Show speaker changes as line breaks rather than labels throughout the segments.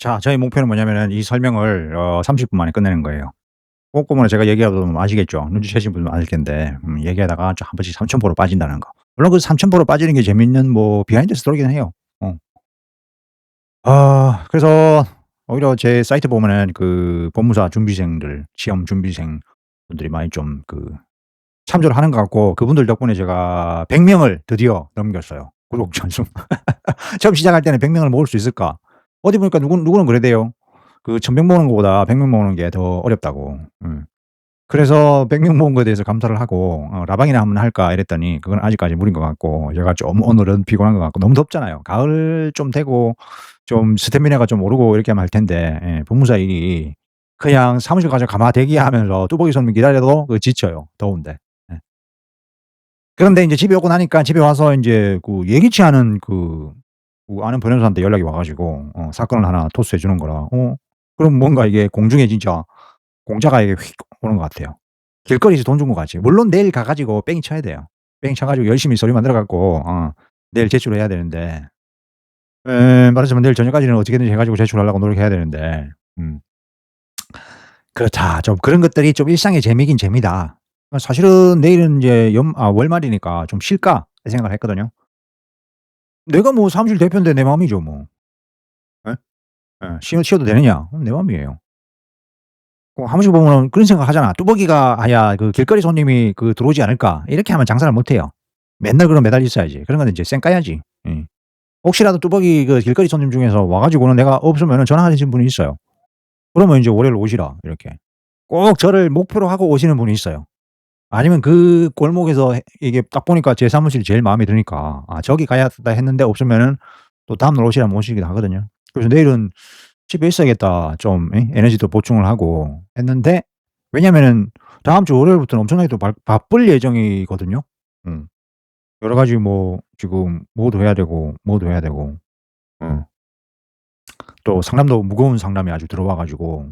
자, 저희 목표는 뭐냐면은 이 설명을 30분 만에 끝내는 거예요. 꼼꼼하게 제가 얘기하다 보면 아시겠죠? 눈치채신 분들 많을 텐데 얘기하다가 좀 한 번씩 삼천포로 빠진다는 거. 물론 그 삼천포로 빠지는 게 재밌는 뭐 비하인드 스토리긴 해요. 어. 그래서 오히려 제 사이트 보면은 그 법무사 준비생들, 시험 준비생 분들이 많이 좀 참조를 하는 것 같고, 그분들 덕분에 제가 100 명을 드디어 넘겼어요, 구독 전수. 처음 시작할 때는 100 명을 모을 수 있을까? 어디 보니까 누구는 그러대요. 그 1000명 모으는 것보다 100명 모으는 게 더 어렵다고. 그래서 100명 모은 거에 대해서 감사를 하고 "라방이나 한번 할까?" 이랬더니 그건 아직까지 무리인 것 같고, 제가 좀 오늘은 피곤한 것 같고, 너무 덥잖아요. 가을 좀 되고 좀 스태미나가 좀 오르고 이렇게 하면 할 텐데, 법무사 일이 그냥 사무실 가서 가마 대기하면서 뚜벅이 손님 기다려도 지쳐요, 더운데. 예. 그런데 인제 집에 오고 나니까, 집에 와서 인제 예기치 않은 아는 변호사한테 연락이 와 가지고 사건을 하나 토스해 주는 거라, 그럼 뭔가 이게 공중에 진짜 공짜가 이게 휙 오는 것 같아요. 길거리에서 돈 준 것 같이. 물론 내일 가 가지고 뺑이 쳐야 돼요. 뺑이 쳐 가지고 열심히 서류 만들어 갖고 내일 제출해야 되는데, 말하자면 내일 저녁까지는 어떻게든지 해 가지고 제출하려고 노력해야 되는데, 음 그렇다. 좀 그런 것들이 좀 일상의 재미긴 재미다. 사실은 내일은 인제 월말이니까 '좀 쉴까?' 이 생각을 했거든요. 내가 뭐 사무실 대표인데 내 마음이죠 뭐. 예? 예. 쉬어도 되느냐? 그건 내 맘이에요. 한 번씩 보면은 그런 생각을 하잖아. '뚜벅이가 아야 그 길거리 손님이 들어오지 않을까?' 이렇게 하면 장사를 못 해요. 맨날 매달려 있어야지. 그런 거는 이제 쌩 까야지. 예. 혹시라도 뚜벅이 길거리 손님 중에서 와 가지고는 내가 없으면은 전화하신 분이 있어요. 그러면 인제 "월요일 오시라." 이렇게. 꼭 저를 목표로 하고 오시는 분이 있어요. 아니면 그 골목에서 이게 딱 보니까 제 사무실이 제일 마음에 드니까 '아 저기 가야겠다.' 했는데 없으면은 또 다음날 오시라면 오시기도 하거든요. 그래서 '내일은 집에 있어야겠다.' 좀 에너지도 보충을 하고 했는데, 왜냐면은 다음 주 월요일부터는 엄청나게 또 바쁠 예정이거든요. 음. 여러 가지 뭐 지금 뭐도 해야 되고 뭐도 해야 되고, 어 또 상담도 무거운 상담이 아주 들어와 가지고,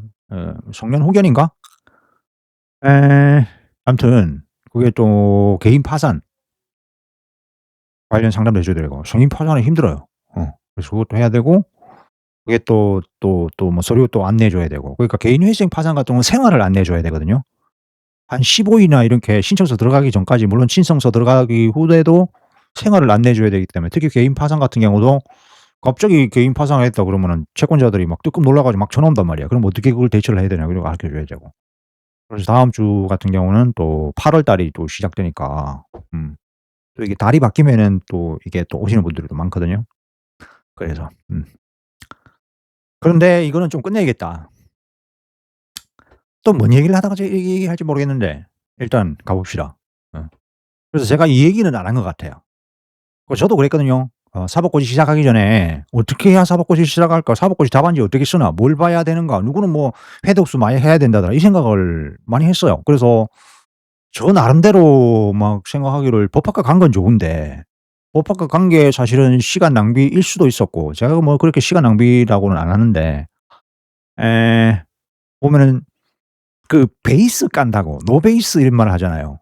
송년후견인가? 에 아무튼 그게 또 개인 파산 관련 상담도 해 줘야 되고, 개인 파산은 힘들어요. 그래서 그것도 해야 되고, 그게 또 뭐 서류 또 안내해 줘야 되고, 그러니까 개인회생 파산 같은 경우는 생활을 안내해 줘야 되거든요. 한 15 일이나 이렇게 신청서 들어가기 전까지, 물론 신청서 들어가기 후에도 생활을 안내해 줘야 되기 때문에, 특히 개인 파산 같은 경우도 갑자기 개인 파산을 했다 그러면은 채권자들이 막 뜨끔 놀라 가지고 막 쳐놓는단 말이야. 그럼 어떻게 그걸 대처를 해야 되냐, 이런 거 가르쳐 줘야 되고. 그래서 다음 주 같은 경우는 또 8월 달이 또 시작되니까, 또 이게 달이 바뀌면은 또 이게 또 오시는 분들이 또 많거든요. 그래서 그런데 이거는 좀 끝내야겠다. 또 뭔 얘기를 하다가 저 이 얘기할지 모르겠는데 일단 가 봅시다. 어. 그래서 제가 이 얘기는 안 한 것 같아요. 저도 그랬거든요. 사법고시 시작하기 전에 '어떻게 해야 사법고시를 시작할까? 사법고시 답안지 어떻게 쓰나? 뭘 봐야 되는가?' 누구는 뭐 "회독수 많이 해야 된다더라." 이 생각을 많이 했어요. 그래서 저 나름대로 막 생각하기를, 법학과 간 건 좋은데 법학과 간 게 사실은 시간 낭비일 수도 있었고, 제가 뭐 그렇게 시간 낭비라고는 안 하는데, 에 보면은 베이스 깐다고 노베이스 이런 말을 하잖아요.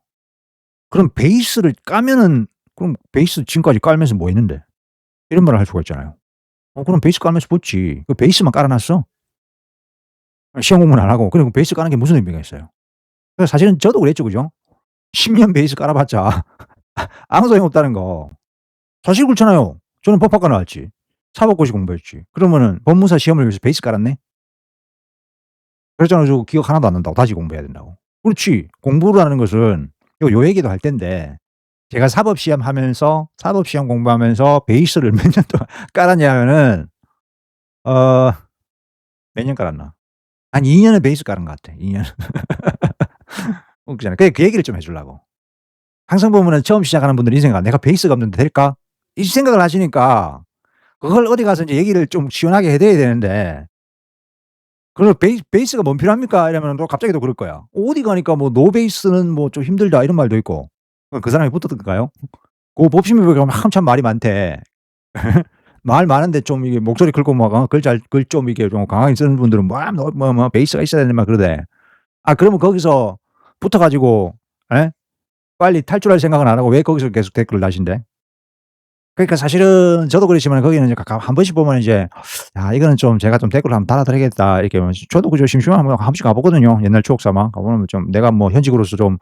그럼 베이스를 까면은, 그럼 베이스 지금까지 깔면서 뭐 했는데? 이런 말을 할 수가 있잖아요. 그럼 베이스 깔면서 붙지. 그 베이스만 깔아 놨어? 시험 공부는 안 하고. 그리고 베이스 까는 게 무슨 의미가 있어요? 사실은 저도 그랬죠. 그죠? 10년 베이스 깔아 봤자 아무 소용없다는 거. 사실 그렇잖아요. 저는 법학과 나왔지. 사법고시 공부했지. 그러면은 법무사 시험을 위해서 베이스 깔았네? 그랬잖아요. 저 기억 하나도 안 난다고. 다시 공부해야 된다고. 그렇지. 공부라는 것은 요 얘기도 할 텐데, 제가 사법시험 공부하면서 베이스를 몇 년 동안 깔았냐면은, 어 몇 년 깔았나? 한 2 년은 베이스 깔은 것 같아. 2 년. 웃기잖아. 그 얘기를 좀 해 주려고. 항상 보면은 처음 시작하는 분들이 이 생각 '내가 베이스가 없는데 될까?' 이 생각을 하시니까 그걸 어디 가서 인제 얘기를 좀 시원하게 해 드려야 되는데, 그걸 "베이스가 뭔 필요합니까?" 이러면은 또 갑자기 또 그럴 거야. 어디 가니까 뭐 "노 베이스는 뭐 좀 힘들다." 이런 말도 있고. 그 사람이 붙었던가요? 법심이 보면 한참 말이 많대. 말 많은데 좀 이게 목소리 클고 막 글 좀 이게 좀 강하게 쓰는 분들은 베이스가 있어야 된다 막 그러대. 그러면 거기서 붙어 가지고, 예? 빨리 탈출할 생각은 안 하고 왜 거기서 계속 댓글을 다신대? 그러니까 사실은 저도 그렇지만 거기는 이제 가끔 한 번씩 보면 이제 '야 이거는 좀 제가 좀 댓글을 한번 달아드려야겠다.' 이렇게 뭐 저도 그저 심심하면 한 번씩 가 보거든요. 옛날 추억 삼아. 가 보면 좀 내가 뭐 현직으로서 좀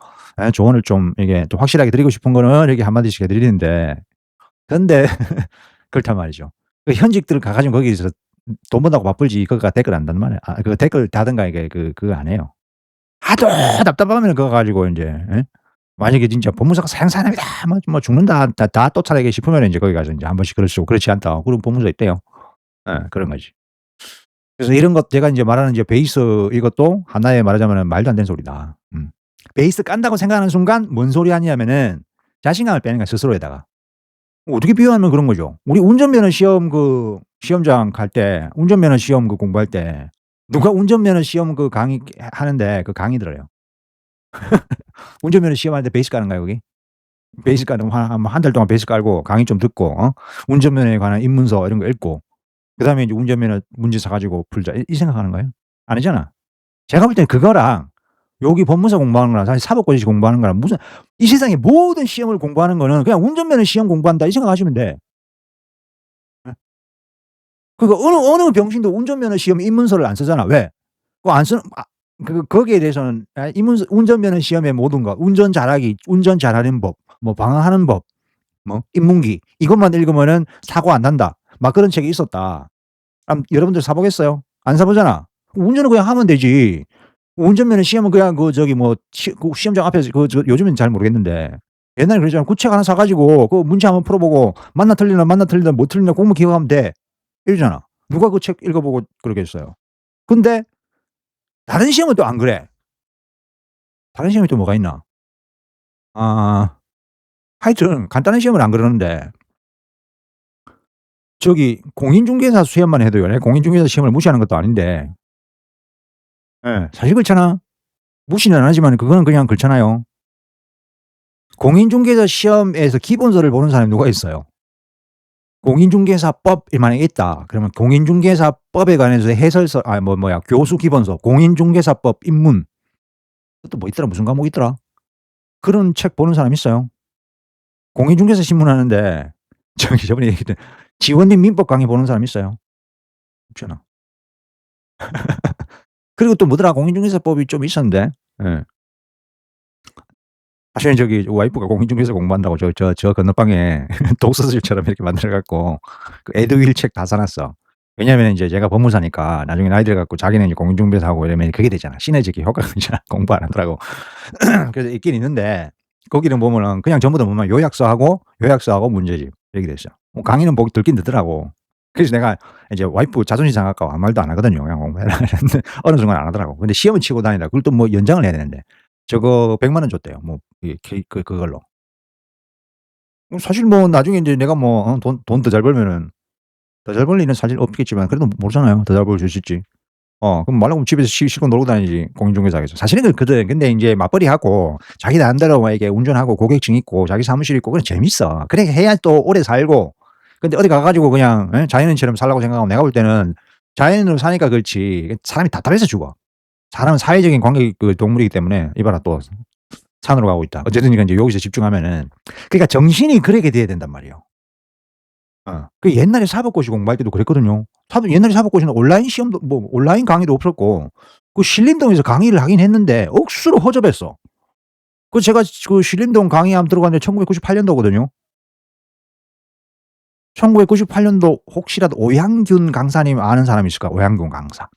조언을 좀 이게 좀 확실하게 드리고 싶은 거는 이렇게 한 마디씩 해 드리는데 근데 그렇단 말이죠. 그 현직들 가 가지고 거기서 돈 번다고 바쁠지 거기가 댓글 안 단단 말이야. 그 댓글 다든가 이게 그거 안 해요. 하도 답답하면은 그거 가지고 인제 만약에 진짜 "법무사가 사형사납니다. 뭐 죽는다. 다 쫓아내게." 싶으면은 인제 거기 가서 인제 한 번씩 그럴 수 있고 "그렇지 않다." 그런 법무사 있대요. 그런 거지. 그래서 이런 것 제가 인제 말하는 이제 베이스 이것도 하나의 말하자면은 말도 안 되는 소리다. 베이스 깐다고 생각하는 순간 뭔 소리 하냐면은 자신감을 빼는 거야 스스로에다가. 어떻게 비유하면 그런 거죠. 우리 운전면허 시험 시험장 갈 때 운전면허 시험 공부할 때 누가 운전면허 시험 강의 하는데 강의 들어요. 운전면허 시험하는데 베이스 까는가요 거기? 베이스 깔으면 한 달 동안 베이스 깔고 강의 좀 듣고 운전면허에 관한 입문서 이런 거 읽고 그다음에 이제 운전면허 문제 사 가지고 풀자 이 생각하는 거예요? 아니잖아. 제가 볼 때는 그거랑 여기 법무사 공부하는 거랑 사실 사법고시 공부하는 거랑 무슨 이 세상의 모든 시험을 공부하는 거는 그냥 '운전면허 시험 공부한다.' 이 생각하시면 돼. 예. 그러니까 어느 병신도 운전면허 시험 입문서를 안 쓰잖아. 왜? 그거 안 쓰는 거기에 대해서는 입문서 운전면허 시험의 모든 것, 운전 잘하기, 운전 잘하는 법, 뭐 방어하는 법, 뭐 입문기 이것만 읽으면은 사고 안 난다. 막 그런 책이 있었다. 여러분들 사 보겠어요? 안 사 보잖아. 운전은 그냥 하면 되지. 운전면허 시험은 그냥 저기 뭐 시험장 앞에서 요즘엔 잘 모르겠는데 옛날에 그랬잖아. 그 책 하나 사 가지고 그 문제 한번 풀어 보고 맞나 틀리나 못 틀리나 그것만 기억하면 돼. 이러잖아. 누가 그 책 읽어 보고 그러겠어요. 근데 다른 시험은 또 안 그래. 다른 시험이 또 뭐가 있나? 아 하여튼 간단한 시험은 안 그러는데 저기 공인중개사 시험만 해도요. 내가 공인중개사 시험을 무시하는 것도 아닌데 사실 그렇잖아. 무시는 안 하지만 그거는 그냥 그렇잖아요. 공인중개사 시험에서 기본서를 보는 사람이 누가 있어요? 공인중개사법이 만약에 있다. 그러면 공인중개사법에 관해서 해설서 교수 기본서, 공인중개사법 입문 그것도 뭐 있더라. 무슨 과목 있더라. 그런 책 보는 사람 있어요. 공인중개사 신문하는데 저기 저번에 얘기했던 지원님 민법 강의 보는 사람 있어요? 없잖아. 그리고 또 뭐더라 공인중개사법이 좀 있었는데 예. 사실 저기 와이프가 공인중개사 공부한다고 저 건너방에 독서실처럼 이렇게 만들어 갖고 그 에드윌 책 다 사 놨어. 왜냐하면 인제 제가 법무사니까 나중에 나이 들어 갖고 자기는 이제 공인중개사 하고 이러면 그게 되잖아. 시너지기 효과가 있잖아. 공부 안 하더라고. 그래서 있긴 있는데 거기는 보면은 그냥 전부 다 보면 요약서하고 문제집 이렇게 돼 있어. 강의는 보기 듣긴 듣더라고. 그래서 내가 이제 와이프 자존심 상할까 봐 아무 말도 안 하거든요. 그냥 공부해라 이랬는데 어느 순간 안 하더라고. 근데 시험은 치고 다니라. 그걸 또 뭐 연장을 해야 되는데 저거 100만 원 줬대요. 뭐 이게 그걸로. 사실 뭐 나중에 인제 내가 뭐 돈 더 잘 벌면은 더 잘 벌 일은 사실 없겠지만 그래도 모르잖아요. 더 잘 벌 수 있을지. 그럼 말로 하면 집에서 실컷 놀고 다니지 공인중개사에서. 사실은 그렇거든. 근데 인제 맞벌이하고 자기 나름대로 막 이렇게 운전하고 고객증 있고 자기 사무실 있고 그건 재밌어. 그래 해야 또 오래 살고 근데 어디 가 가지고 그냥 자연인처럼 살라고 생각하면 내가 볼 때는 자연인으로 사니까 그렇지 사람이 답답해서 죽어. 사람은 사회적인 관계 동물이기 때문에 이봐라 또 산으로 가고 있다. 어쨌든 인제 여기서 집중하면은 그러니까 정신이 그렇게 돼야 된단 말이에요. 옛날에 사법고시 공부할 때도 그랬거든요. 옛날에 사법고시는 온라인 시험도 뭐 온라인 강의도 없었고 신림동에서 강의를 하긴 했는데 억수로 허접했어. 제가 신림동 강의 한번 들어갔는데 1998 년도거든요. 1998 년도 혹시라도 오양균 강사님 아는 사람 있을까? 오양균 강사.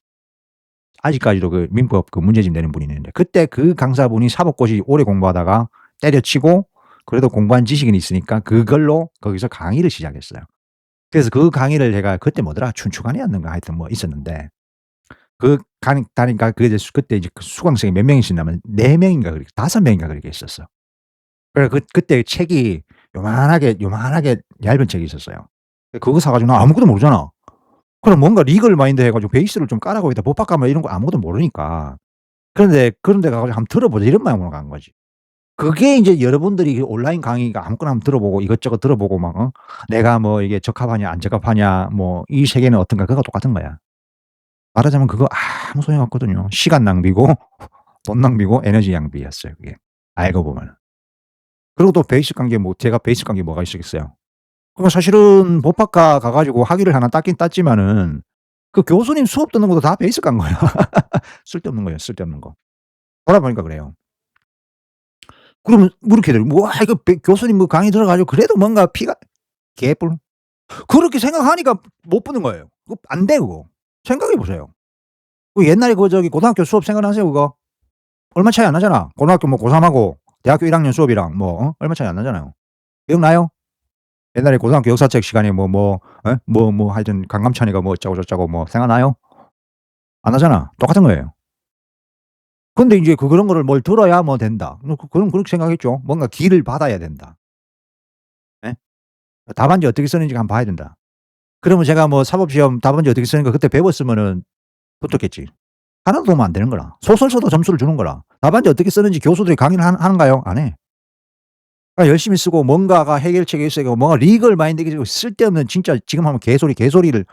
아직까지도 민법 문제집 내는 분이 있는데 그때 그 강사분이 사법고시 오래 공부하다가 때려치고 그래도 공부한 지식은 있으니까 그걸로 거기서 강의를 시작했어요. 그래서 그 강의를 제가 그때 뭐더라 춘추관이었는가 하여튼 뭐 있었는데 강의 다니까 이제 그때 이제 수강생이 몇 명이 있었냐면 4 명인가 5 명인가 그렇게 있었어. 그래 그때 책이 요만하게 얇은 책이 있었어요. 그거 사 가지고 나 아무것도 모르잖아. 그럼 뭔가 리걸 마인드 해 가지고 베이스를 좀 깔아 거기다 법학과뭐 이런 거 아무것도 모르니까. 그런 데 가 가지고 '한번 들어 보자.' 이런 마음으로 간 거지. 그게 인제 여러분들이 온라인 강의가 아무거나 한번 들어보고 이것저것 들어보고 막 내가 뭐 이게 적합하냐 안 적합하냐 뭐 이 세계는 어떤가 그거가 똑같은 거야. 말하자면 그거 아무 소용 없거든요. 시간 낭비고 돈 낭비고 에너지 낭비였어요 그게. 알고 보면은. 그리고 또 베이직 간 게 제가 베이직 간 게 뭐가 있었겠어요. 그러니까 사실은 법학과 가 가지고 학위를 하나 땄긴 땄지만은 그 교수님 수업 듣는 것도 다 베이스 간 거야. 쓸데없는 거예요, 쓸데없는 거. 돌아보니까 그래요. 그러면 뭐 이렇게 돼요. 뭐 '와 이거 교수님 뭐 강의 들어 가지고 그래도 뭔가 피가' 개뿔. 그렇게 생각하니까 못 붙는 거예요. 그거 안 돼 그거. 생각해 보세요. 그 옛날에 그 저기 고등학교 수업 생각나세요 그거? 얼마 차이 안 나잖아. 고등학교 뭐 고3 하고 대학교 1 학년 수업이랑 뭐 얼마 차이 안 나잖아요. 기억나요? 옛날에 고등학교 역사책 시간에 하여튼 강감찬이가 뭐 어쩌고 저쩌고 뭐 생각나요? 안 나잖아. 똑같은 거예요. 근데 인제 그런 거를 뭘 들어야 뭐 된다. 그럼 그렇게 생각했죠. 뭔가 기를 받아야 된다. 예? 답안지 어떻게 쓰는지 한번 봐야 된다. 그러면 제가 뭐 사법시험 답안지 어떻게 쓰는 거 그때 배웠으면은 붙었겠지. 하나도 도움 안 되는 거라. 소설 써도 점수를 주는 거라. 답안지 어떻게 쓰는지 교수들이 강의를 하는가요? 안 해. 그러니까 열심히 쓰고 뭔가가 해결책이 있어야 뭔가 리걸 마인드 쓸데없는 진짜 지금 하면 개소리를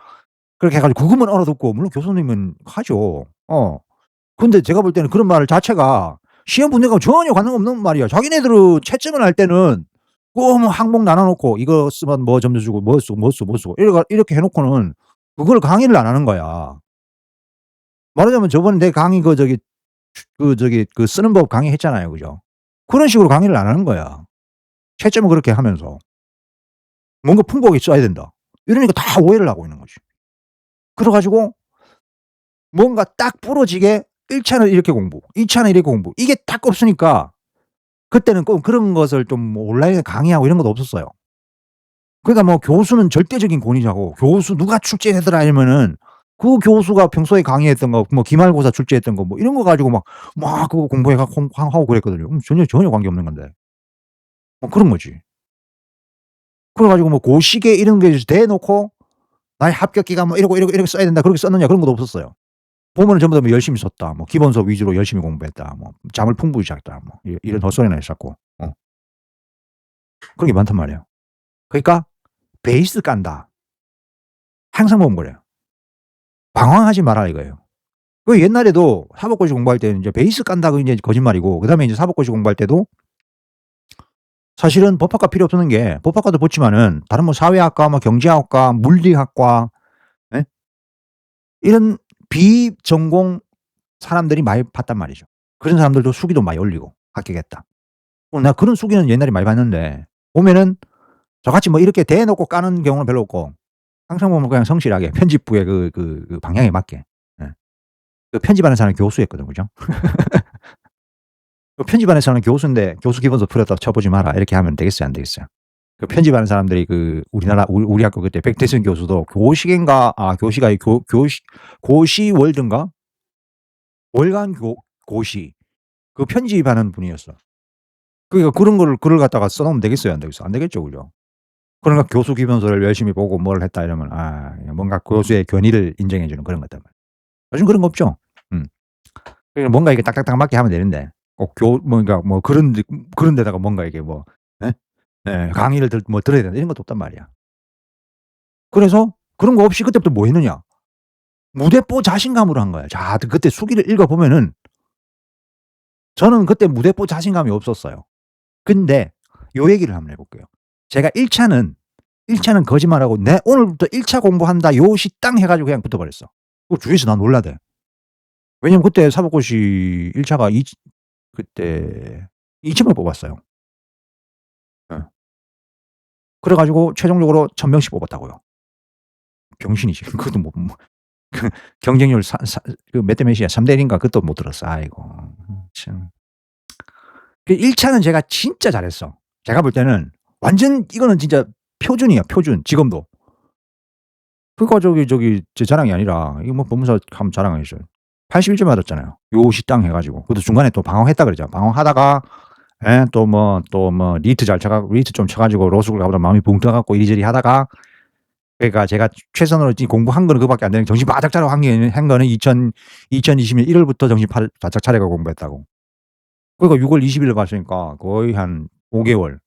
그렇게 해 가지고 그것만 알아듣고 물론 교수님은 하죠. 근데 제가 볼 때는 그런 말 자체가 시험 문제하고 전혀 관련 없는 말이야. 자기네들은 채점을 할 때는 뭐 항목 나눠 놓고 이거 쓰면 뭐 점수 주고 뭐 쓰고, 뭐 쓰고, 뭐 쓰고 이렇게 해 놓고는 그걸 강의를 안 하는 거야. 말하자면 저번에 내 강의 그 쓰는 법 강의했잖아요. 그죠? 그런 식으로 강의를 안 하는 거야. 채점을 그렇게 하면서. 뭔가 풍부하게 써야 된다. 이러니까 다 오해를 하고 있는 거지. 그래 가지고 뭔가 딱 부러지게 1 차는 이렇게 공부, 2 차는 이렇게 공부 이게 딱 없으니까 그때는 꼭 그런 것을 좀 뭐 온라인에 강의하고 이런 것도 없었어요. 그러니까 뭐 교수는 절대적인 권위자고 교수 누가 출제하더라 이러면은 그 교수가 평소에 강의했던 거 뭐 기말고사 출제했던 거 뭐 이런 거 가지고 막 그거 공부해 갖고 하고 그랬거든요. 전혀 관계없는 건데. 뭐 그런 거지. 그래 가지고 뭐 고시계 이런 게 대 놓고 나의 합격 기간 뭐 이렇게 써야 된다. 그렇게 썼느냐 그런 것도 없었어요. 보면은 전부 다 뭐 열심히 썼다. 뭐 기본 수업 위주로 열심히 공부했다. 뭐 잠을 풍부히 잤다. 뭐 이런 헛소리나 했었고. 그런 게 많단 말이에요. 그러니까 '베이스 깐다.' 항상 보면 그래요. '방황하지 마라.' 이거예요. 그 옛날에도 사법고시 공부할 때는 인제 베이스 깐다 그게 인제 거짓말이고 그다음에 인제 사법고시 공부할 때도 사실은 법학과 필요 없는 게 법학과도 붙지만은 다른 뭐 사회학과 뭐 경제학과 물리학과 예? 이런 비전공 사람들이 많이 봤단 말이죠. 그런 사람들도 수기도 많이 올리고 합격했다. 나 그런 수기는 옛날에 많이 봤는데 보면은 저같이 뭐 이렇게 대 놓고 까는 경우는 별로 없고 항상 보면 그냥 성실하게 편집부의 그 방향에 맞게 예. 그 편집하는 사람이 교수였거든. 그죠? 그 편집하는 사람은 교수인데 "교수 기본서 풀었다 쳐보지 마라." 이렇게 하면 되겠어요, 안 되겠어요? 그 편집하는 사람들이 그 우리나라 우리 학교 그때 백태순 교수도 교시인가 교시가 아니고 고시월드인가? 월간 고시 그 편집하는 분이었어. 그러니까 그런 거를 글을 갖다가 써 놓으면 되겠어요, 안 되겠어요? 안 되겠죠. 그죠? 그러니까 교수 기본서를 열심히 보고 뭘 했다 이러면 뭔가 교수의 권위를 인정해 주는 그런 것들. 요즘 그런 거 없죠. 음. 그러니까 뭔가 이렇게 딱딱딱 맞게 하면 되는데 꼭 뭔가 뭐 그런 데다가 뭔가 이게 뭐 예? 예. 강의를 들어야 된다 이런 것도 없단 말이야. 그래서 그런 거 없이 그때부터 뭐 했느냐. 무대뽀 자신감으로 한 거야. 자 그때 수기를 읽어 보면은 저는 그때 무대뽀 자신감이 없었어요. 근데 요 얘기를 한번 해 볼게요. 제가 1 차는 거짓말하고 '내 오늘부터 1차 공부한다.' 요 시 땅 해 가지고 그냥 붙어 버렸어. 그 주위에서 나 놀라대. 왜냐면 그때 사법고시 1 차가 그때 2,000명 뽑았어요. 예. 그래 가지고 최종적으로 1,000 명씩 뽑았다고요. 병신이지. 그것도 그 경쟁률 그 몇 대 몇이야 3대 1 인가 그것도 못 들었어. 아이고 참. 그 1 차는 제가 진짜 잘했어. 제가 볼 때는 완전 이거는 진짜 표준이야, 표준. 지금도. 그러니까 제 자랑이 아니라 이거 뭐 법무사 하면 자랑이죠. 81점 맞았잖아요. 요 시땅 해 가지고. 그것도 중간에 또 방황했다 그러잖아. 방황하다가 또 뭐 리트 잘 쳐 갖고 리트 좀 쳐 가지고 로스쿨 가보다 마음이 붕 떠 갖고 이리저리 하다가 그러니까 제가 최선으로 공부한 거는 그거밖에 안 되는 정신 바짝 차리고 한 거는 2020년 1 월부터 정신 바짝 차려 갖고 공부했다고. 그러니까 6월 20 일에 봤으니까 거의 한 5 개월.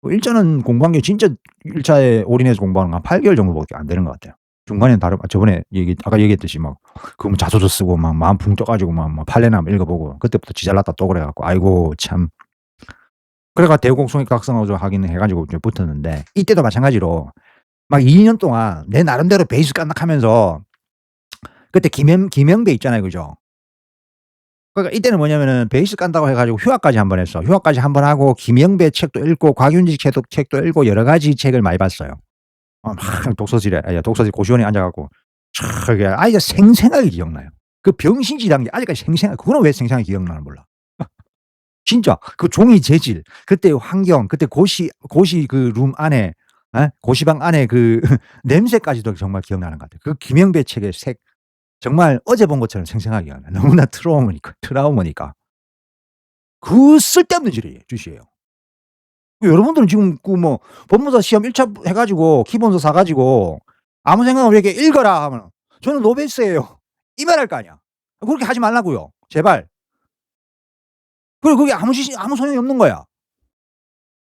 1 차는 공부한 게 진짜 1 차에 올인해서 공부하는 거 한 8 개월 정도밖에 안 되는 것 같아요. 중간에는 저번에 아까 얘기했듯이 그거 뭐 자소서 쓰고 마음 붕 떠 가지고 판례나 읽어 보고 그때부터 지 잘났다 또 그래 갖고 아이고 참 그래가 대곡 각성어조 하긴 해 가지고 이제 붙었는데 이때도 마찬가지로 막 2년 동안 내 나름대로 베이스 깐닥하면서 그때 김영배 있잖아요. 그죠? 그러니까 이때는 뭐냐면은 베이스 깐다고 해 가지고 휴학까지 한번 했어. 휴학까지 한번 하고 김영배 책도 읽고 곽윤직 책도 읽고 여러 가지 책을 많이 봤어요. 막 독서실에 독서실 고시원에 앉아 갖고 이게 아이가 생생하게 기억나요. 그 병신짓한 게 아직까지 생생하게 그거는 왜 생생하게 기억나나 몰라. 진짜 그 종이 재질, 그때의 환경, 그때 고시 그 룸 안에 고시방 안에 그 냄새까지도 정말 기억나는 것 같아요. 그 김영배 책의 색 정말 어제 본 것처럼 생생하게 기억나요. 너무나 트라우마니까. 그 쓸데없는 짓이에요. 여러분들은 지금 그 뭐 법무사 시험 1차 해 가지고 기본서 사 가지고 아무 생각 없이 이렇게 읽어라 하면 저는 노베스예요. 이 말 할 거 아니야. 그렇게 하지 말라고요. 제발. 그리고 그게 아무 소용이 없는 거야.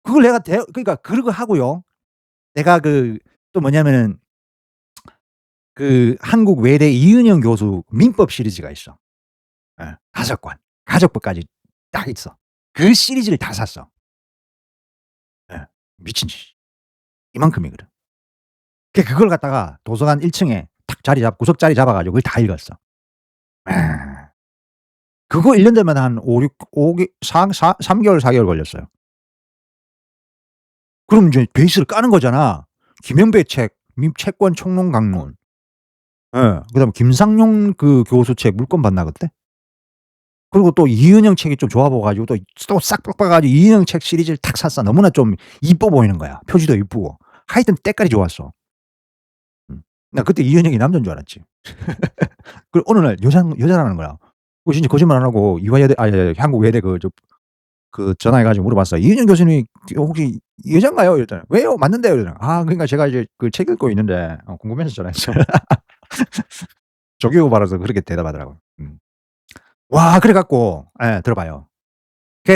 그걸 내가 그러니까 그거 하고요. 내가 또 뭐냐면은 한국 외대 이은영 교수 민법 시리즈가 있어. 예. 5 권. 가족법까지 딱 있어. 그 시리즈를 다 샀어. 예. 미친 짓이. 이만큼이거든. 그걸 갖다가 도서관 1 층에 탁 구석 자리 잡아 가지고 그걸 다 읽었어. 예. 그거 1년 되면 한 5, 6, 5 사 사 3 개월 4 개월 걸렸어요. 그럼 인제 베이스를 까는 거잖아. 김영배 책, 채권 총론 강론. 예. 그다음에 김상용 그 교수 책 물권 봤나 그때? 그리고 또 이은영 책이 좀 좋아 보여 가지고 또 싹 봐 가지고 이은영 책 시리즈를 탁 샀어. 너무나 좀 이뻐 보이는 거야. 표지도 이쁘고. 하여튼 때깔이 좋았어. 나 그때 이은영이 남자인 줄 알았지. 그리고 어느 날 여자라는 거야. 진짜 거짓말 안 하고 이화여대 한국 외대 전화해 가지고 물어봤어요. "이은영 교수님이 혹시 여잔가요?" 이랬더니 "왜요? 맞는데요." 이러더라고요. 그러니까 제가 이제 그 책 읽고 있는데 궁금해서 전화했어요. 조교고 받아서 그렇게 대답하더라고요. 와 그래 갖고 들어봐요.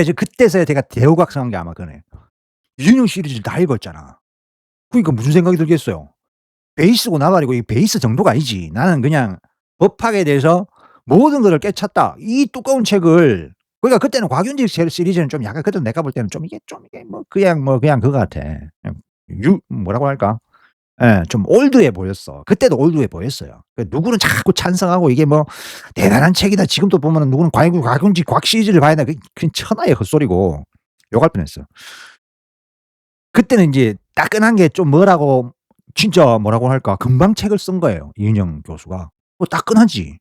이제 그때서야 제가 대우각성한 게 아마 그거네요. 이은영 시리즈를 다 읽었잖아. 그러니까 무슨 생각이 들겠어요. 베이스고 나발이고 이 베이스 정도가 아니지. 나는 그냥 법학에 대해서 모든 것을 깨쳤다. 이 두꺼운 책을 그러니까 그때는 곽윤직 시리즈는 좀 약간 그때도 내가 볼 때는 이게 그냥 그거 같아. 그냥 뭐라고 할까? 좀 올드해 보였어. 그때도 올드해 보였어요. 누구는 자꾸 찬성하고 이게 뭐 "대단한 책이다." 지금도 보면은 누구는 곽윤직 곽 시리즈를 봐야 된다. 그건 천하의 헛소리고 욕할 뻔했어요. 그때는 인제 따끈한 게 좀 뭐라고 진짜 뭐라고 할까 금방 책을 쓴 거예요, 이은영 교수가. 따끈하지.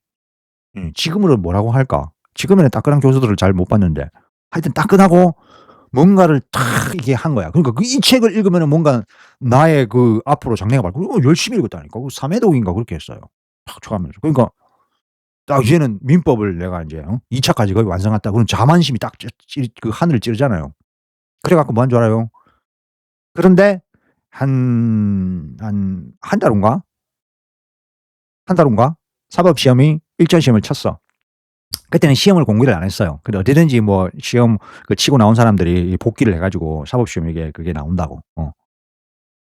지금으로 뭐라고 할까? 지금에는 따끈한 교수들을 잘 못 봤는데 하여튼 따끈하고 뭔가를 탁 이렇게 한 거야. 그러니까 이 책을 읽으면은 뭔가 나의 앞으로 장래가 밝고 열심히 읽었다니까. 3 회독인가 그렇게 했어요. 탁 쳐가면서. 그러니까 딱 이제는 민법을 내가 인제 2 차까지 거의 완성했다. 그런 자만심이 딱 하늘을 찌르잖아요. 그래 갖고 뭐 한 줄 알아요? 그런데 한 달 후인가? 한 달 후인가? 사법 시험이 1차 시험을 쳤어. 그때는 시험을 공개를 안 했어요. 근데 어디든지 뭐 시험 치고 나온 사람들이 복기를 해 가지고 사법 시험 그게 나온다고.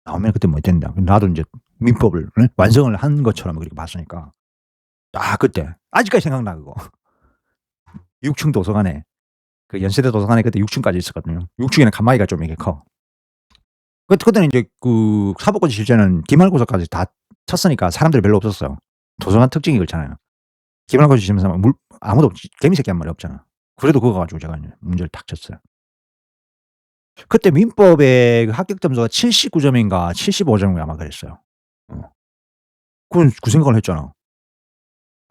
나오면 그때 뭐 된다. 나도 인제 민법을 완성을 한 것처럼 그렇게 봤으니까. 그때 아직까지 생각나 그거. 6 층 도서관에 연세대 도서관에 그때 6 층까지 있었거든요. 6 층에는 칸막이가 좀 이렇게 커. 그때는 인제 사법고시 실제는 기말고사까지 다 쳤으니까 사람들이 별로 없었어요. 도서관 특징이 그렇잖아요. 기말고사 치면서 아무도 없지. 개미 새끼 한 마리 없잖아. 그래도 그거 가지고 제가 인제 문제를 탁 쳤어요. 그때 민법의 합격 점수가 79 점인가 75 점인가 아마 그랬어요. 어. 그 생각을 했잖아.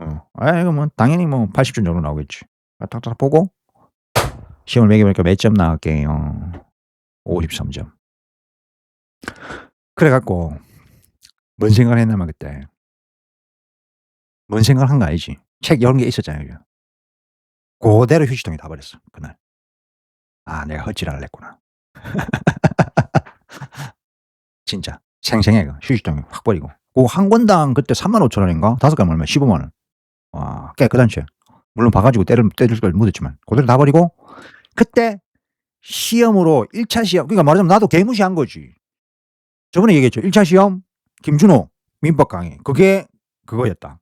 이거 뭐 당연히 뭐 80점 정도 나오겠지. 딱딱 보고 시험을 매겨 보니까 몇 점 나왔게요. 53 점. 그래 갖고 뭔 생각을 했냐면 그때 뭔 생각을 한 거 알지? 책 이런 게 있었잖아요. 고대로 휴지통에 다 버렸어 그날. 내가 헛짓을 했구나. 진짜 생생해 휴지통에 확 버리고. 한 권당 그때 35,000 원인가? 5 권이면 얼마야 15만 원. 와 깨끗한 책. 물론 봐 가지고 때릴 걸 묻었지만 고대로 다 버리고 그때 시험으로 1차 시험 그러니까 말하자면 나도 개무시한 거지. 저번에 얘기했죠. 1차 시험 김준호 민법 강의 그게 그거였다.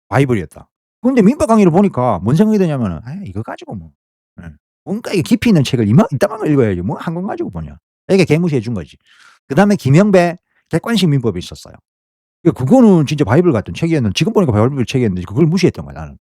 바이블이었다. 근데 민법 강의를 보니까 뭔 생각이 드냐면은 이거 가지고 뭐 예. 뭔가 이게 깊이 있는 책을 이따만 걸 읽어야지 뭐 한 권 가지고 보냐. 이게 개무시해 준 거지. 그다음에 김영배 객관식 민법이 있었어요. 그거는 진짜 바이블 같은 책이었는데 지금 보니까 바이블 책이었는데 그걸 무시했던 거야 나는.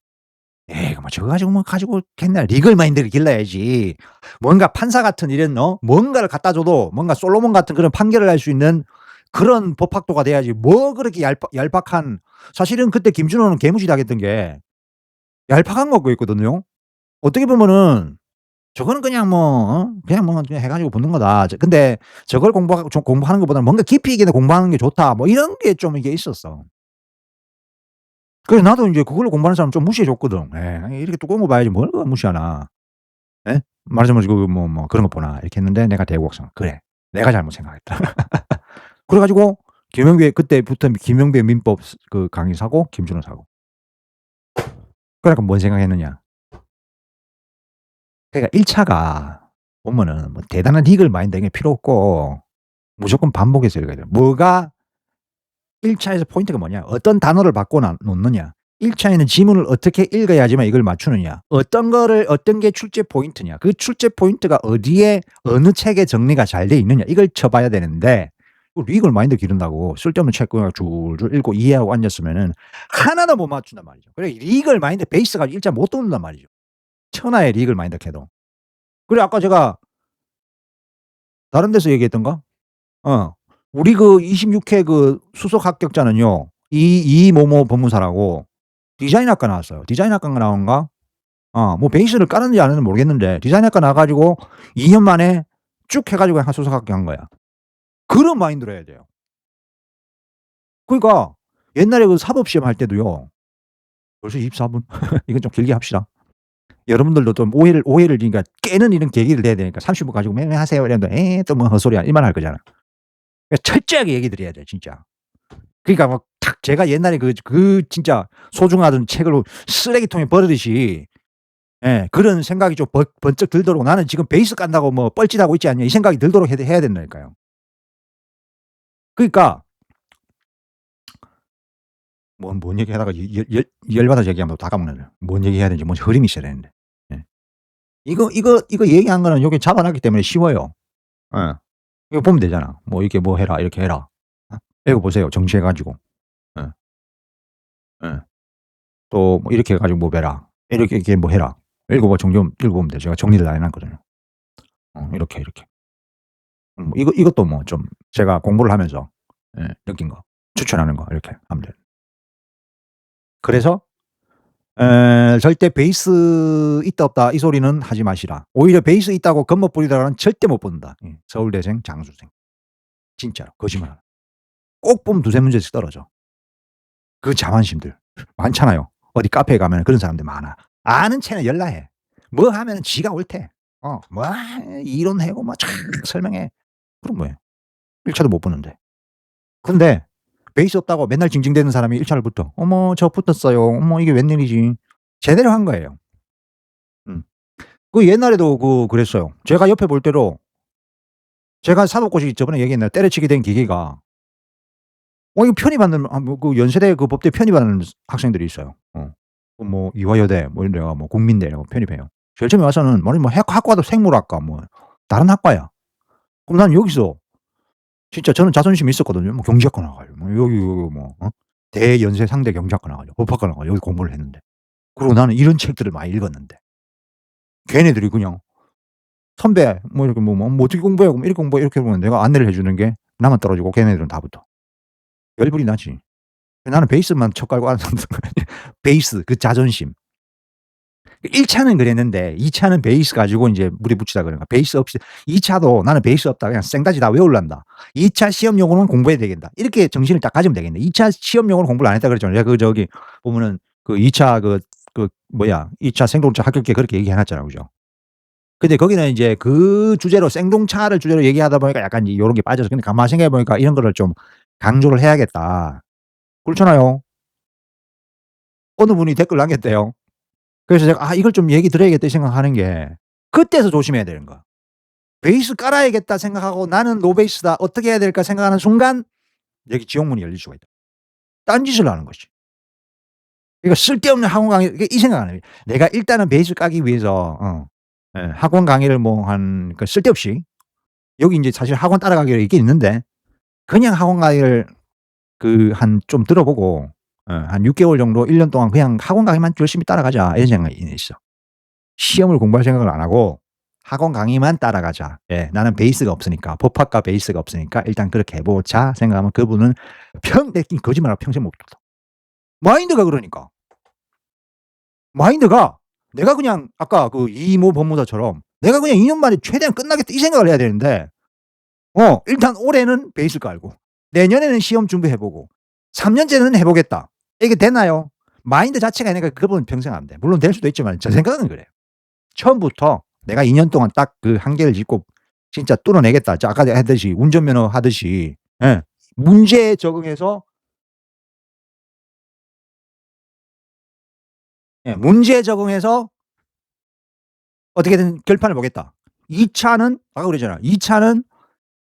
'에이 뭐 저거 가지고 뭐 가지고 했나.' 리글 마인드를 길러야지. 뭔가 판사 같은 이런 뭔가를 갖다 줘도 뭔가 솔로몬 같은 그런 판결을 할 수 있는 그런 법학도가 돼야지 뭐 그렇게 얄팍한. 사실은 그때 김준호는 개무시 당했던 게 얄팍한 거였거든요. 어떻게 보면은 저거는 그냥 그냥 그냥 해 가지고 붙는 거다. 근데 저걸 공부하는 것보다는 뭔가 깊이 있게 공부하는 게 좋다. 뭐 이런 게 좀 이게 있었어. 그래서 나도 인제 그걸로 공부하는 사람 좀 무시해 줬거든. 예. '이렇게 두꺼운 거 봐야지 뭘 그걸 무시하나.' 예? 말하자면 그 그런 것 보나 이렇게 했는데 내가 대국악성 '그래. 내가 잘못 생각했다.' 그래 가지고 그때부터 김영배 민법 그 강의 사고 김준호 사고. 그러니까 뭔 생각했느냐. 그러니까 1 차가 보면은 뭐 대단한 리글 마인드 이런 게 필요 없고 무조건 반복해서 읽어야 돼요. 뭐가 1 차에서 포인트가 뭐냐. 어떤 단어를 바꿔 놓느냐. 1 차에는 지문을 어떻게 읽어야지만 이걸 맞추느냐. 어떤 게 출제 포인트냐. 그 출제 포인트가 어디에 어느 책에 정리가 잘 돼 있느냐. 이걸 쳐 봐야 되는데 그 리글 마인드 기른다고 쓸데없는 책 그냥 줄줄 읽고 이해하고 앉았으면은 하나도 못 맞춘단 말이죠. 그래 리글 마인드 베이스 가지고 1차 못 듣는단 말이죠. 천하의 리글 마인드 캐도. 그래 아까 제가 다른 데서 얘기했던가? 어. 우리 그 26회 그 수석 합격자는요. 이모모 법무사라고 디자인학과 나왔어요. 디자인학과인가 나온가? 뭐 베이스를 깔았는지 안 했는지 모르겠는데 디자인학과 나와 가지고 2년 만에 쭉 해 가지고 한 수석 합격한 거야. 그런 마인드로 해야 돼요. 그러니까 옛날에 그 사법 시험 할 때도요. 벌써 24 분. 이건 좀 길게 합시다. 여러분들도 좀 오해를 그러니까 깨는 이런 계기를 내야 되니까 30분 가지고 "맹맹 하세요." 이랬는데 "에이 또 뭐 헛소리야." 이 말 할 거잖아. 그러니까 철저하게 얘기 드려야 돼 진짜. 그러니까 막 탁 제가 옛날에 진짜 소중하던 책을 쓰레기통에 버리듯이 그런 생각이 좀 번쩍 들도록 '나는 지금 베이스 깐다고 뭐 뻘짓하고 있지 않냐.' 이 생각이 들도록 해야 된다니까요. 그러니까 뭔 얘기하다가 열받아서 얘기하면 다 까먹네. 뭔 얘기해야 되는지 뭔 흐름이 있어야 되는데. 예. 이거 얘기한 거는 요게 잡아놨기 때문에 쉬워요. 예. 이거 보면 되잖아. 뭐 이렇게 뭐 해라, 이렇게 해라. 읽어 보세요 정지해 가지고. 예. 예. 또 뭐 이렇게 해 가지고 뭐 해라. 이렇게 뭐 해라. 읽어 보면 돼요. 제가 정리를 다 해 놨거든요. 이렇게, 이렇게. 이것도 뭐 좀 제가 공부를 하면서 느낀 거, 추천하는 거 이렇게 하면 돼요. 그래서 절대 "베이스 있다 없다." 이 소리는 하지 마시라. 오히려 베이스 있다고 겁못 부리다가는 절대 못 붙는다. 서울대생, 장수생. 진짜로 거짓말 안 하고. 꼭 보면 두세 문제씩 떨어져. 그 자만심들 많잖아요. 어디 카페에 가면은 그런 사람들 많아. 아는 체는 열나해. 뭐 하면은 지가 옳대. 뭐 이론해고 막 쫙 설명해. 그럼 뭐해. 1 차도 못 붙는데. 근데 베이스 없다고 맨날 징징대는 사람이 1 차를 붙어. "어머 저 붙었어요. 어머 이게 웬일이지." 제대로 한 거예요. 음. 옛날에도 그랬어요. 제가 옆에 볼 때도 제가 사법고시 저번에 얘기했나요? 때려치게 된 계기가 이거 편입하는 연세대 그 법대 편입하는 학생들이 있어요. 이화여대 뭐 이런 데가 뭐 국민대 이런 거 편입해요. 제일 처음에 와서는 뭐 학과도 생물학과 뭐 다른 학과야. 그럼 난 여기서 진짜 저는 자존심이 있었거든요. 뭐 경제학과 나와 가지고 여기 대연세 상대 경제학과 나와 가지고 법학과 나와 가지고 여기 공부를 했는데. 그리고 나는 이런 책들을 많이 읽었는데 걔네들이 그냥 "선배 뭐 이렇게 어떻게 공부해?" 그러면 "이렇게 공부해." 이렇게 하면 내가 안내를 해 주는 게 나만 떨어지고 걔네들은 다 붙어. 열불이 나지. 나는 베이스만 쳐 깔고 앉았던 거야. 베이스 그 자존심. 1 차는 그랬는데 2 차는 베이스 가지고 인제 무리 붙이자 그런 거야. 베이스 없이 2 차도 나는 베이스 없다. 그냥 생다지 다 외울란다. 2차 시험용으로는 공부해야 되겠다. 이렇게 정신을 딱 가지면 되겠네. 2차 시험용으로 공부를 안 했다 그랬잖아요. 내가 저기 보면은 2 차 2차 생존차 합격기에 그렇게 얘기해 놨잖아요. 그죠? 근데 거기는 인제 그 주제로 생동차를 주제로 얘기하다 보니까 약간 이제 요런 게 빠져서 근데 가만히 생각해 보니까 '이런 거를 좀 강조를 해야겠다.' 그렇잖아요. 어느 분이 댓글 남겼대요. 그래서 제가 '아 이걸 좀 얘기 드려야겠다.' 이 생각하는 게 그때서 조심해야 되는 거야. '베이스 깔아야겠다.' 생각하고 '나는 노베이스다. 어떻게 해야 될까?' 생각하는 순간 여기 지옥문이 열릴 수가 있다. 딴짓을 하는 것이. 그러니까 쓸데없는 학원 강의 이 생각 안 해요. 내가 일단은 베이스 까기 위해서 예. 학원 강의를 뭐 한 그 쓸데없이 여기 인제 사실 학원 따라가기로 있긴 있는데 그냥 학원 강의를 그 한 좀 들어보고 한 6 개월 정도 1년 동안 그냥 '학원 강의만 열심히 따라가자.' 이런 생각이 있어. 시험을 공부할 생각을 안 하고 '학원 강의만 따라가자. 예. 나는 베이스가 없으니까 법학과 베이스가 없으니까 일단 그렇게 해 보자.' 생각하면 그분은 거짓말하고 평생 못 들어. 마인드가 그러니까. 마인드가 내가 그냥 아까 그 이모 법무사처럼 '내가 그냥 2년 만에 최대한 끝나겠다.' 이 생각을 해야 되는데 일단 올해는 베이스 깔고 내년에는 시험 준비해 보고 3 년째는 해 보겠다. 이게 되나요? 마인드 자체가 아니니까 그분은 평생 안 돼. 물론 될 수도 있지만 제 생각은 그래요. 처음부터 내가 2년 동안 딱 그 한계를 짚고 진짜 뚫어내겠다. 저 아까 내가 했듯이 운전면허 하듯이 예. 문제에 적응해서 예 문제에 적응해서 어떻게든 결판을 보겠다. 2 차는 아까 그랬잖아. 2 차는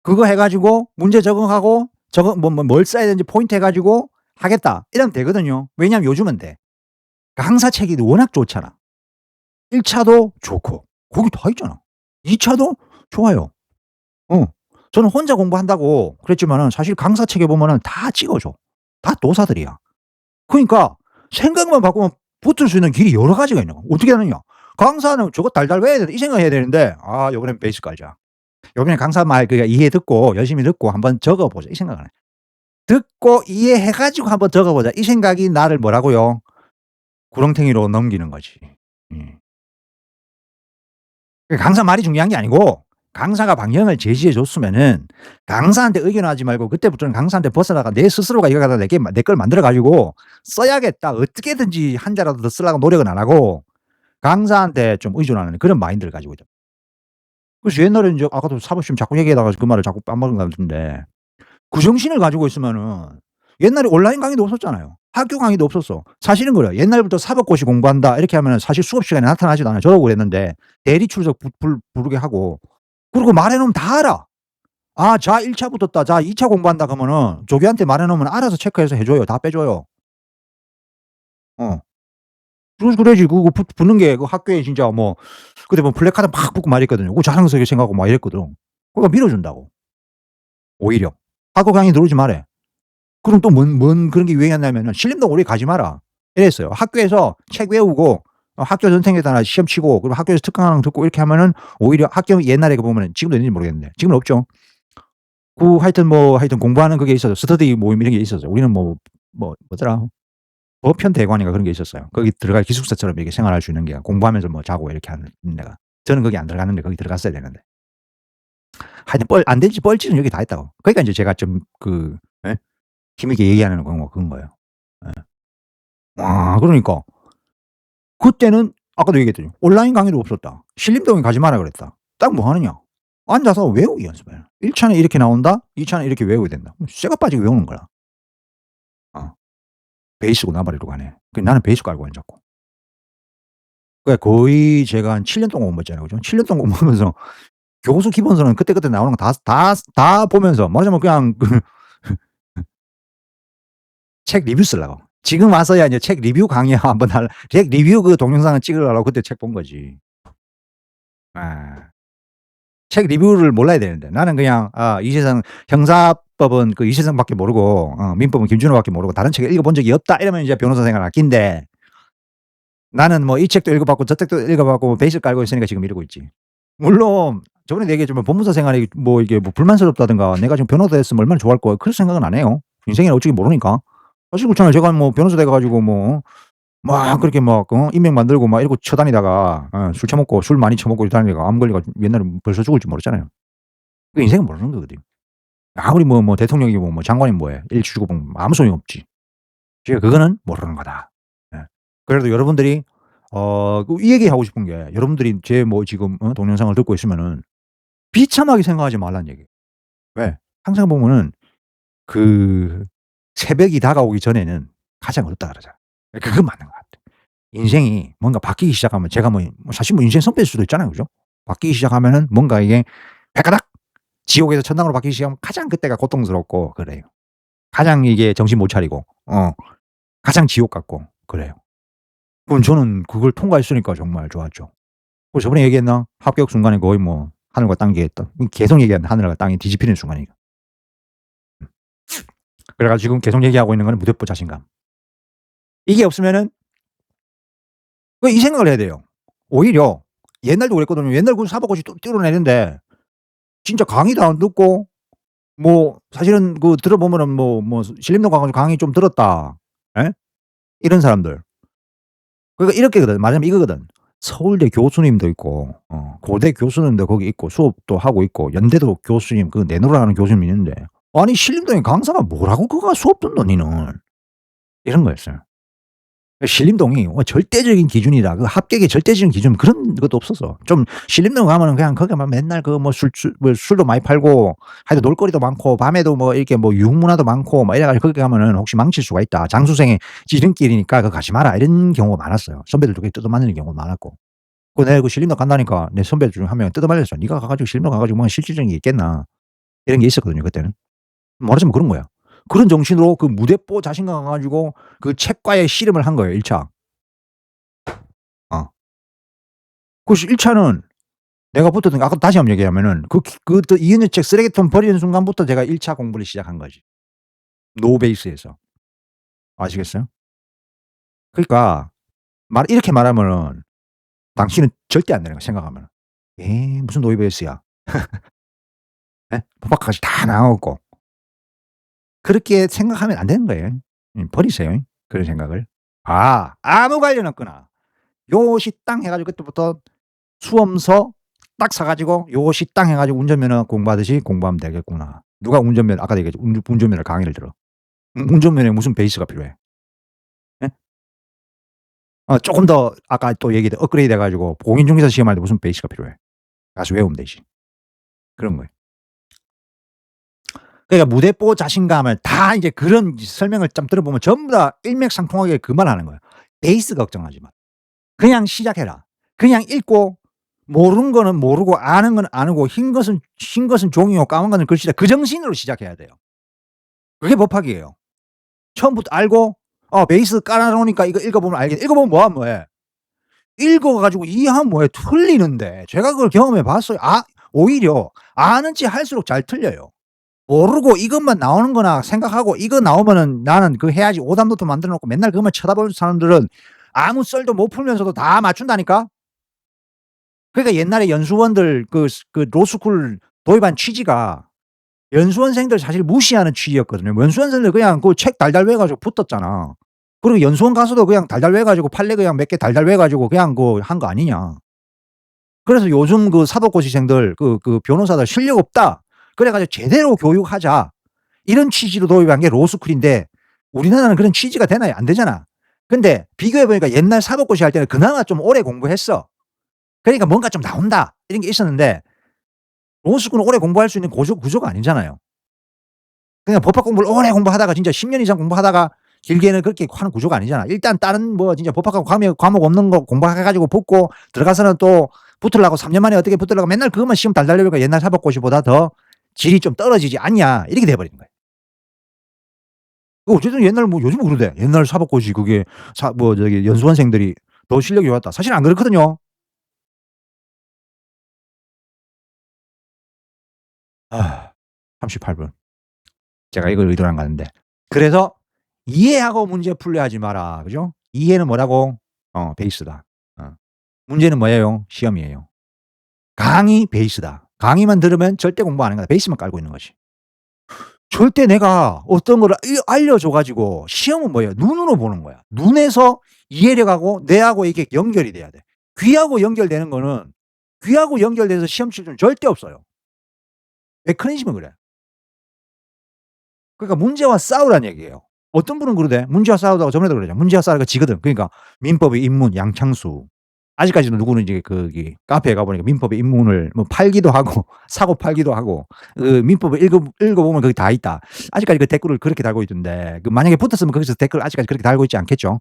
그거 해 가지고 문제 적응하고 적응 뭘 써야 되는지 포인트 해 가지고 하겠다. 이러면 되거든요. 왜냐하면 요즘은 돼. 강사책이 워낙 좋잖아. 1 차도 좋고 거기 다 있잖아. 2 차도 좋아요. 어. 저는 혼자 공부한다고 그랬지만은 사실 강사책에 보면은 다 찍어 줘. 다 도사들이야. 그러니까 생각만 바꾸면 붙을 수 있는 길이 여러 가지가 있는 거야. 어떻게 하느냐. 강사는 '저거 달달 외워야 된다.' 이 생각을 해야 되는데 '아 요번엔 베이스 깔자. 요번엔 강사 말 그냥 이해 듣고 열심히 듣고 한번 적어 보자.' 이 생각을 해. 듣고 이해해 가지고 한번 적어 보자. 이 생각이 나를 뭐라고요? 구렁텅이로 넘기는 거지. 예. 그 강사 말이 중요한 게 아니고 강사가 방향을 제시해 줬으면은 강사한테 의견하지 말고 그때부터는 강사한테 벗어나가 내 스스로가 이거 갖다 내 걸 만들어 가지고 써야겠다. 어떻게든지 한 자라도 더 쓰려고 노력은 안 하고 강사한테 좀 의존하는 그런 마인드를 가지고 있죠. 그래서 옛날에 인제 아까도 사법시험 자꾸 얘기하다가 그 말을 자꾸 빼먹은 것 같은데 그 정신을 가지고 있으면은 옛날에 온라인 강의도 없었잖아요. 학교 강의도 없었어. 사실은 그래요. 옛날부터 사법고시 공부한다 이렇게 하면은 사실 수업 시간에 나타나지도 않아요. 저도 그랬는데 대리 출석 부르게 하고 그리고 말해 놓으면 다 알아. 아 자 1차 붙었다. 자 2차 공부한다 그러면은 조교한테 말해 놓으면 알아서 체크해서 해 줘요. 다 빼 줘요. 어. 그래야지 그거 붙는 게 그 학교에 진짜 뭐 그때 뭐 플래카드 막 붙고 막 이랬거든요. 그거 자랑스럽게 생각하고 막 이랬거든. 그거 밀어 준다고 오히려. "학교 강의 들어오지 마라." 그럼 또 뭔 그런 게 유행했냐면은 "신림동 오래 가지 마라." 이랬어요. 학교에서 책 외우고 학교 전생에다가 시험 치고 그리고 학교에서 특강하는 거 듣고 이렇게 하면은 오히려 학교 옛날에 그 보면은 지금도 있는지 모르겠는데 지금은 없죠. 그 하여튼 공부하는 그게 있어서 스터디 모임 이런 게 있었어요. 우리는 뭐더라? 보편 대관인가 그런 게 있었어요. 거기 들어가 기숙사처럼 이렇게 생활할 수 있는 게 공부하면서 뭐 자고 이렇게 하는 데가. 저는 거기 안 들어갔는데 거기 들어갔어야 되는데. 하여튼 안 된 지 뻘짓은 여기 다 했다고. 그러니까 인제 제가 좀 예? 힘있게 얘기하는 건 뭐 그건 거예요. 예. 아 그러니까 그때는 아까도 얘기했더니 온라인 강의도 없었다. 신림동에 가지 마라 그랬다. 딱 뭐 하느냐? 앉아서 외우기 연습해. 1 차는 이렇게 나온다. 2 차는 이렇게 외워야 된다. 쇠가 빠지게 외우는 거야. 어. 베이스고 나발이고 간에. 그 나는 베이스 깔고 앉았고. 그러니까 거의 제가 한 7년 동안 공부했잖아요. 그죠? 7년 동안 공부하면서 교수 기본서는 그때그때 나오는 거 다 보면서 말하자면 그냥 그 책 리뷰 쓰려고. 지금 와서야 이제 책 리뷰 강의 한번 책 리뷰 그 동영상을 찍으려고 그때 책 본 거지. 예. 책 리뷰를 몰라야 되는데 나는 그냥 이세상 형사법은 그 이세상밖에 모르고 민법은 김준호밖에 모르고 다른 책을 읽어 본 적이 없다 이러면 이제 변호사 생활 아낀데 나는 뭐 이 책도 읽어 봤고 저 책도 읽어 봤고 베이스 깔고 있으니까 지금 이러고 있지. 물론 저번에도 얘기했지만 법무사 생활이 뭐 이게 뭐 불만스럽다든가 내가 지금 변호사 됐으면 얼마나 좋아할 거야. 그럴 생각은 안 해요. 인생이란 어찌 모르니까. 사실 그렇잖아요. 제가 뭐 변호사 돼 가지고 막 그렇게 막 인맥 만들고 막 이러고 쳐다니다가 술 처먹고 술 많이 처먹고 다니다가 암 걸려 가지고 옛날에 벌써 죽을지 모르잖아요. 그 인생은 모르는 거거든요. 아무리 대통령이고 뭐 장관이면 뭐해. 일취주고봉 아무 소용이 없지. 그러니까 그거는 모르는 거다. 예. 그래도 여러분들이 이 얘기하고 싶은 게 여러분들이 제 뭐 지금 동영상을 듣고 있으면은 비참하게 생각하지 말라는 얘기예요. 왜? 항상 보면은 그 새벽이 다가오기 전에는 가장 어렵다 그러잖아요. 그건 맞는 것 같아. 인생이 뭔가 바뀌기 시작하면 제가 사실 인생 선배일 수도 있잖아요. 그죠? 바뀌기 시작하면은 뭔가 이게 발가닥 지옥에서 천당으로 바뀌기 시작하면 가장 그때가 고통스럽고 그래요. 가장 이게 정신 못 차리고 가장 지옥 같고 그래요. 그럼 저는 그걸 통과했으니까 정말 좋았죠. 저번에 얘기했나? 합격 순간에 거의 뭐 하늘과 땅 얘기했던 계속 얘기하는데 하늘과 땅이 뒤집히는 순간이니까. 그래 가지고 지금 계속 얘기하고 있는 거는 무대포 자신감. 이게 없으면은 이 생각을 해야 돼요. 오히려 옛날도 그랬거든요. 옛날 그 사법고시 뚫어내는데 진짜 강의도 안 듣고 뭐 사실은 그 들어보면은 신림동 가 가지고 강의 좀 들었다. 예? 이런 사람들. 그러니까 이렇게거든. 말하자면 이거거든. 서울대 교수님도 있고 고대 교수님도 거기 있고 수업도 하고 있고 연대도 교수님 그 내노라 하는 교수님이 있는데 아니 신림동에 강사가 뭐라고 그거 수업 듣노 니는. 이런 거였어요. 신림동이 절대적인 기준이다. 그 합격의 절대적인 기준 그런 것도 없었어. 좀 신림동 가면은 그냥 거기만 맨날 그 술도 많이 팔고 하여튼 놀거리도 많고 밤에도 이렇게 유흥문화도 많고 이래 가지고 거기 가면은 혹시 망칠 수가 있다. 장수생의 지름길이니까 그거 가지 마라. 이런 경우가 많았어요. 선배들도 그렇게 뜯어맞는 경우가 많았고. 내가 그 신림동 간다니까 내 선배 중 한 명이 뜯어말렸어. "네가 가 가지고 신림동 가 가지고 뭐 실질적인 게 있겠나." 이런 게 있었거든요 그때는. 말하자면 그런 거야. 그런 정신으로 그 무대뽀 자신감 가지고 그 책과의 씨름을 한 거예요 1 차. 어. 그래서 1 차는 내가 붙었던 게 아까 다시 한번 얘기하면은 또 이은의 책 쓰레기통 버리는 순간부터 제가 1차 공부를 시작한 거지. 노 베이스에서. 아시겠어요? 그러니까 이렇게 말하면은 당신은 절대 안 되는 거야 생각하면은. "에이 무슨 노 베이스야." 예? 법학까지 다 나와 갖고. 그렇게 생각하면 안 되는 거예요. 버리세요 그런 생각을. 아무 관련 없구나. 요시 땅 해 가지고 그때부터 수험서 딱 사 가지고 요시 땅 해 가지고 운전면허 공부하듯이 공부하면 되겠구나. 누가 아까도 얘기했죠. 운전면허 강의를 들어. 운전면허에 무슨 베이스가 필요해. 예? 쪼끔 더 아까 또 얘기했던 업그레이드 해 가지고 공인중개사 시험할 때 무슨 베이스가 필요해. 가서 외우면 되지. 그런 거예요. 그러니까 무대뽀 자신감을 다 인제 그런 설명을 좀 들어보면 전부 다 일맥상통하게 그 말하는 거예요. 베이스 걱정하지 마. 그냥 시작해라. 그냥 읽고 모르는 거는 모르고 아는 건 아는 흰 것은 종이요 까만 것은 글씨다. 그 정신으로 시작해야 돼요. 그게 법학이에요. 처음부터 알고 베이스 깔아 놓으니까 이거 읽어보면 알겠 읽어보면 뭐해. 읽어 가지고 이해하면 뭐해. 틀리는데. 제가 그걸 경험해 봤어요. 오히려 아는 체 할수록 잘 틀려요. 모르고 이것만 나오는 거나 생각하고 '이거 나오면은 나는 그거 해야지.' 오답노트 만들어 놓고 맨날 그것만 쳐다보는 사람들은 아무 썰도 못 풀면서도 다 맞춘다니까. 그러니까 옛날에 연수원들 로스쿨 도입한 취지가 연수원생들 사실 무시하는 취지였거든요. 연수원생들 그냥 그 책 달달 외워 가지고 붙었잖아. 그리고 연수원 가서도 그냥 달달 외워 가지고 판례 그냥 몇 개 달달 외워 가지고 그냥 한 거 아니냐. 그래서 요즘 그 사법고시생들 변호사들 "실력 없다. 그래 가지고 제대로 교육하자." 이런 취지로 도입한 게 로스쿨인데 우리나라는 그런 취지가 되나요? 안 되잖아. 근데 비교해 보니까 옛날 사법고시 할 때는 그나마 좀 오래 공부했어. 그러니까 뭔가 좀 나온다 이런 게 있었는데 로스쿨은 오래 공부할 수 있는 구조가 아니잖아요. 그냥 법학 공부를 오래 공부하다가 진짜 10년 이상 공부하다가 길게는 그렇게 하는 구조가 아니잖아. 일단 다른 진짜 법학하고 과목 없는 거 공부해 가지고 붙고 들어가서는 또 붙으려고 3년 만에 어떻게 붙으려고 맨날 그것만 시험 달달 내니까 옛날 사법고시보다 더 질이 좀 떨어지지 않냐 이렇게 돼 버리는 거예요. 어쨌든 옛날 요즘은 그러대. 옛날 사법고시 그게 연수원생들이 더 실력이 좋았다. 사실은 안 그렇거든요. 38 분. 제가 이걸 의도를 안 갔는데. 그래서 이해하고 문제 풀려 하지 마라. 그죠? 이해는 뭐라고? 베이스다. 어. 문제는 뭐예요? 시험이에요. 강의 베이스다. 강의만 들으면 절대 공부 안 하는 거다. 베이스만 깔고 있는 거지. 절대 내가 어떤 거를 알려줘 가지고 시험은 뭐예요? 눈으로 보는 거야. 눈에서 이해력하고 뇌하고 이게 연결이 돼야 돼. 귀하고 연결되는 거는 귀하고 연결돼서 시험 칠 수는 절대 없어요. 메커니즘은 그래. 그러니까 문제와 싸우라는 얘기예요. 어떤 분은 그러대. 문제와 싸우다가 저번에도 그러잖아. 문제와 싸우다가 지거든. 그러니까 민법의 입문 양창수. 아직까지도 누구는 이제 거기 카페에 가 보니까 민법의 입문을 팔기도 하고 사고 팔기도 하고 민법을 읽어보면 거기 다 있다. 아직까지 그 댓글을 그렇게 달고 있던데 만약에 붙었으면 거기서 댓글 아직까지 그렇게 달고 있지 않겠죠?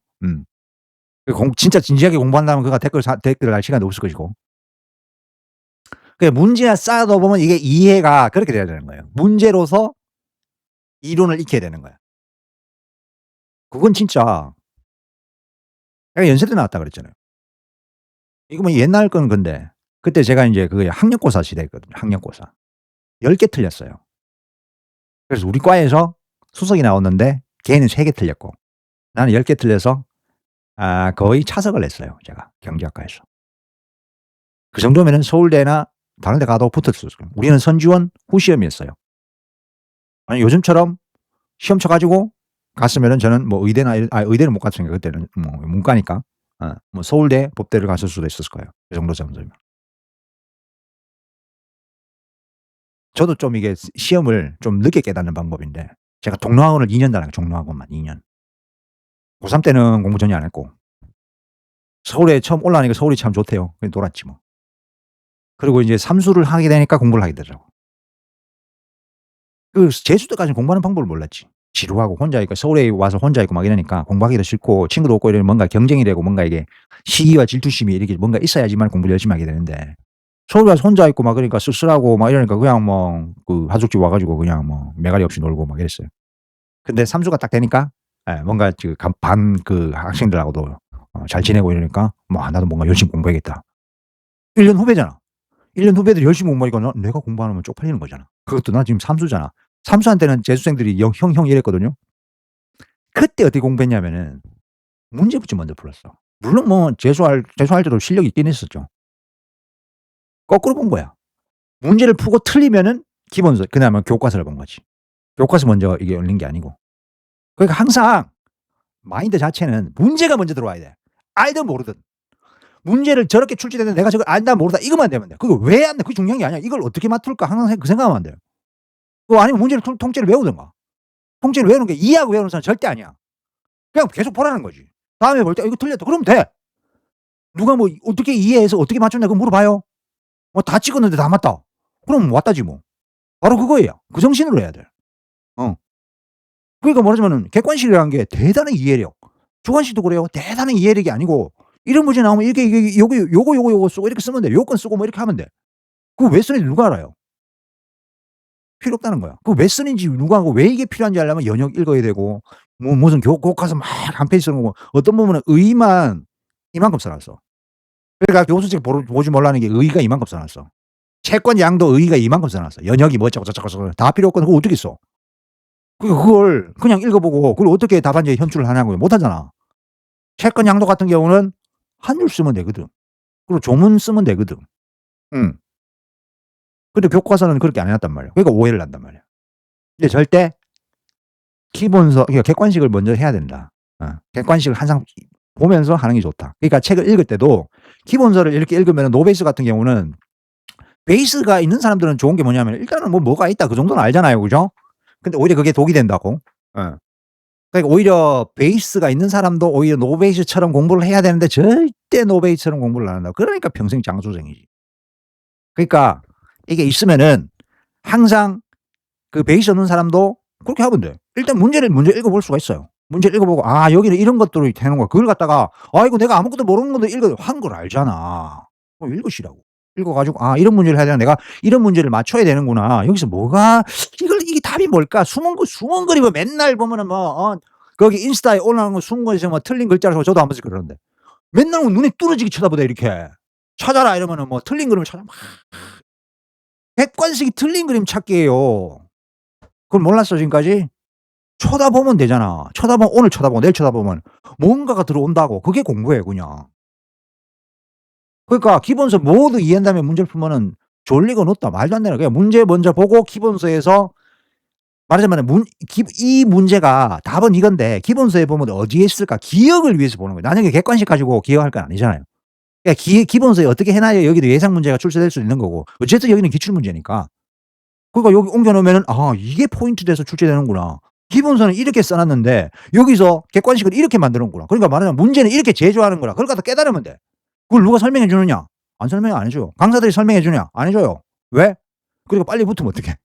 진짜 진지하게 공부한다면 그가 댓글을 달 시간도 없을 것이고. 문제와 싸우다 보면 이게 이해가 그렇게 돼야 되는 거예요. 문제로서 이론을 익혀야 되는 거야. 그건 진짜 내가 연세대 나왔다 그랬잖아요. 이거 뭐 옛날 거는 근데 그때 제가 인제 그게 학력고사 시대였거든요, 학력고사. 10개 틀렸어요. 그래서 우리 과에서 수석이 나왔는데 걔는 3개 틀렸고 나는 10개 틀려서 거의 차석을 했어요, 제가 경제학과에서. 그 정도면은 서울대나 다른 데 가도 붙었을 거예요. 우리는 선지원 후시험이었어요. 아니 요즘처럼 시험 쳐 가지고 갔으면은 저는 뭐 의대나 의대는 못 갔으니까 그때는 뭐 문과니까. 뭐 서울대, 법대를 갔을 수도 있었을 거예요, 그 정도 정도면. 저도 좀 이게 시험을 좀 늦게 깨닫는 방법인데 제가 종로학원을 2년 다녀요, 종로학원만 2 년. 고3 때는 공부 전혀 안 했고 서울에 처음 올라오니까 서울이 참 좋대요. 그래서 놀았지 뭐. 그리고 인제 삼수를 하게 되니까 공부를 하게 되더라고. 그 재수 때까지는 공부하는 방법을 몰랐지. 지루하고 혼자 있고 서울에 와서 혼자 있고 막 이러니까 공부하기도 싫고 친구도 없고 이러면 뭔가 경쟁이 되고 뭔가 이게 시기와 질투심이 이렇게 뭔가 있어야지만 공부를 열심히 하게 되는데 서울 와서 혼자 있고 막 그러니까 쓸쓸하고 막 이러니까 그냥 뭐 그 하숙집 와 가지고 그냥 뭐 매가리 없이 놀고 막 이랬어요. 근데 삼수가 딱 되니까 뭔가 반 학생들하고도 잘 지내고 이러니까 뭐 '나도 뭔가 열심히 공부해야겠다.' 1년 후배잖아. 1년 후배들이 열심히 공부하니까 내가 공부 안 하면 쪽팔리는 거잖아. 그것도 나 지금 삼수잖아. 삼수한테는 재수생들이 형 이랬거든요. 그때 어떻게 공부했냐면은 문제부터 먼저 풀었어. 물론 뭐 재수할 때도 실력이 있긴 했었죠. 거꾸로 본 거야. 문제를 풀고 틀리면은 기본서 그다음에 교과서를 본 거지. 교과서 먼저 이게 열린 게 아니고. 그러니까 항상 마인드 자체는 문제가 먼저 들어와야 돼. 알든 모르든. 문제를 저렇게 출제됐는데 내가 저걸 안다 모르다 이것만 되면 돼. 그거 왜 안 돼? 그게 중요한 게 아니야. 이걸 어떻게 맞출까 항상 그 생각하면 안 돼요. 그거 아니면 문제를 통째로 외우든가. 통째로 외우는 게 이해하고 외우는 사람은 절대 아니야. 그냥 계속 보라는 거지. 다음에 볼 때 이거 틀렸다." 그러면 돼. 누가 뭐 어떻게 이해해서 어떻게 맞췄냐 그거 물어봐요. 다 찍었는데 다 맞다. 그럼 왔다지 뭐. 바로 그거예요. 그 정신으로 해야 돼. 어. 그러니까 말하자면은 객관식이라는 게 대단한 이해력. 주관식도 그래요. 대단한 이해력이 아니고 이런 문제 나오면 이렇게 이게 요거 쓰고 이렇게 쓰면 돼. 요건 쓰고 뭐 이렇게 하면 돼. 그거 왜 쓰는지 누가 알아요? 필요 없다는 거야. 그거 왜 쓰는지 누가 하고 왜 이게 필요한지 알려면 연역 읽어야 되고 뭐 무슨 교과서 막 한 페이지 쓰는 거 어떤 부분은 의의만 이만큼 써 놨어. 그러니까 교수책 보지 말라는 게 의의가 이만큼 써 놨어. 채권 양도 의의가 이만큼 써 놨어. 연역이 뭐 어쩌고 저쩌고 저쩌고 다 필요 없거든. 그거 어떻게 써? 그걸 그냥 읽어 보고 그걸 어떻게 답안지에 현출을 하냐고요. 못 하잖아. 채권 양도 같은 경우는 한 줄 쓰면 되거든. 그리고 조문 쓰면 되거든. 음. 근데 교과서는 그렇게 안 해 놨단 말이야. 그러니까 오해를 한단 말이야. 근데 절대 기본서 그러니까 객관식을 먼저 해야 된다. 객관식을 항상 보면서 하는 게 좋다. 그러니까 책을 읽을 때도 기본서를 이렇게 읽으면은 노베이스 같은 경우는 베이스가 있는 사람들은 좋은 게 뭐냐면 일단은 뭐가 있다 그 정도는 알잖아요. 그죠? 근데 오히려 그게 독이 된다고. 예. 그러니까 오히려 베이스가 있는 사람도 오히려 노베이스처럼 공부를 해야 되는데 절대 노베이스처럼 공부를 안 한다고. 그러니까 평생 장수생이지. 그러니까 이게 있으면은 항상 그 베이스 없는 사람도 그렇게 하면 돼. 일단 문제를 먼저 읽어 볼 수가 있어요. 문제를 읽어 보고 여기는 이런 것들이 되는 거야. 그걸 갖다가 이거 내가 아무것도 모르는 건데 읽어 한 걸 알잖아. 그럼 읽으시라고. 읽어 가지고 이런 문제를 해야 되나 내가 이런 문제를 맞춰야 되는구나. 여기서 뭐가 이게 답이 뭘까? 숨은 그림 맨날 보면은 거기 인스타에 올라오는 거 숨은 거에서 뭐 틀린 글자라서 저도 한 번씩 그러는데 맨날 눈에 뚫어지게 쳐다보다 이렇게. 찾아라 이러면은 뭐 틀린 그림을 찾아 막 객관식이 틀린 그림 찾기예요. 그걸 몰랐어 지금까지? 쳐다보면 되잖아. 쳐다보면 오늘 쳐다보고 내일 쳐다보면 뭔가가 들어온다고. 그게 공부예요 그냥. 그러니까 기본서 모두 이해한 다음에 문제를 풀면은 좋을 리가 없다. 말도 안 되는 그냥 문제 먼저 보고 기본서에서 말하자면은 이 문제가 답은 이건데 기본서에 보면 어디에 있을까 기억을 위해서 보는 거예요. 나중에 객관식 가지고 기억할 건 아니잖아요. 그러니까 기본서에 어떻게 해 놔야 여기도 예상 문제가 출제될 수 있는 거고 어쨌든 여기는 기출 문제니까. 그러니까 여기 옮겨 놓으면은 이게 포인트 돼서 출제되는구나. 기본서는 이렇게 써 놨는데 여기서 객관식을 이렇게 만드는 구나. 그러니까 말하자면 문제는 이렇게 제조하는 거라. 그걸 갖다 깨달으면 돼. 그걸 누가 설명해 주느냐? 설명 안 해 줘요. 강사들이 설명해 주냐? 안 해 줘요. 왜? 그리고 빨리 붙으면 어떡해.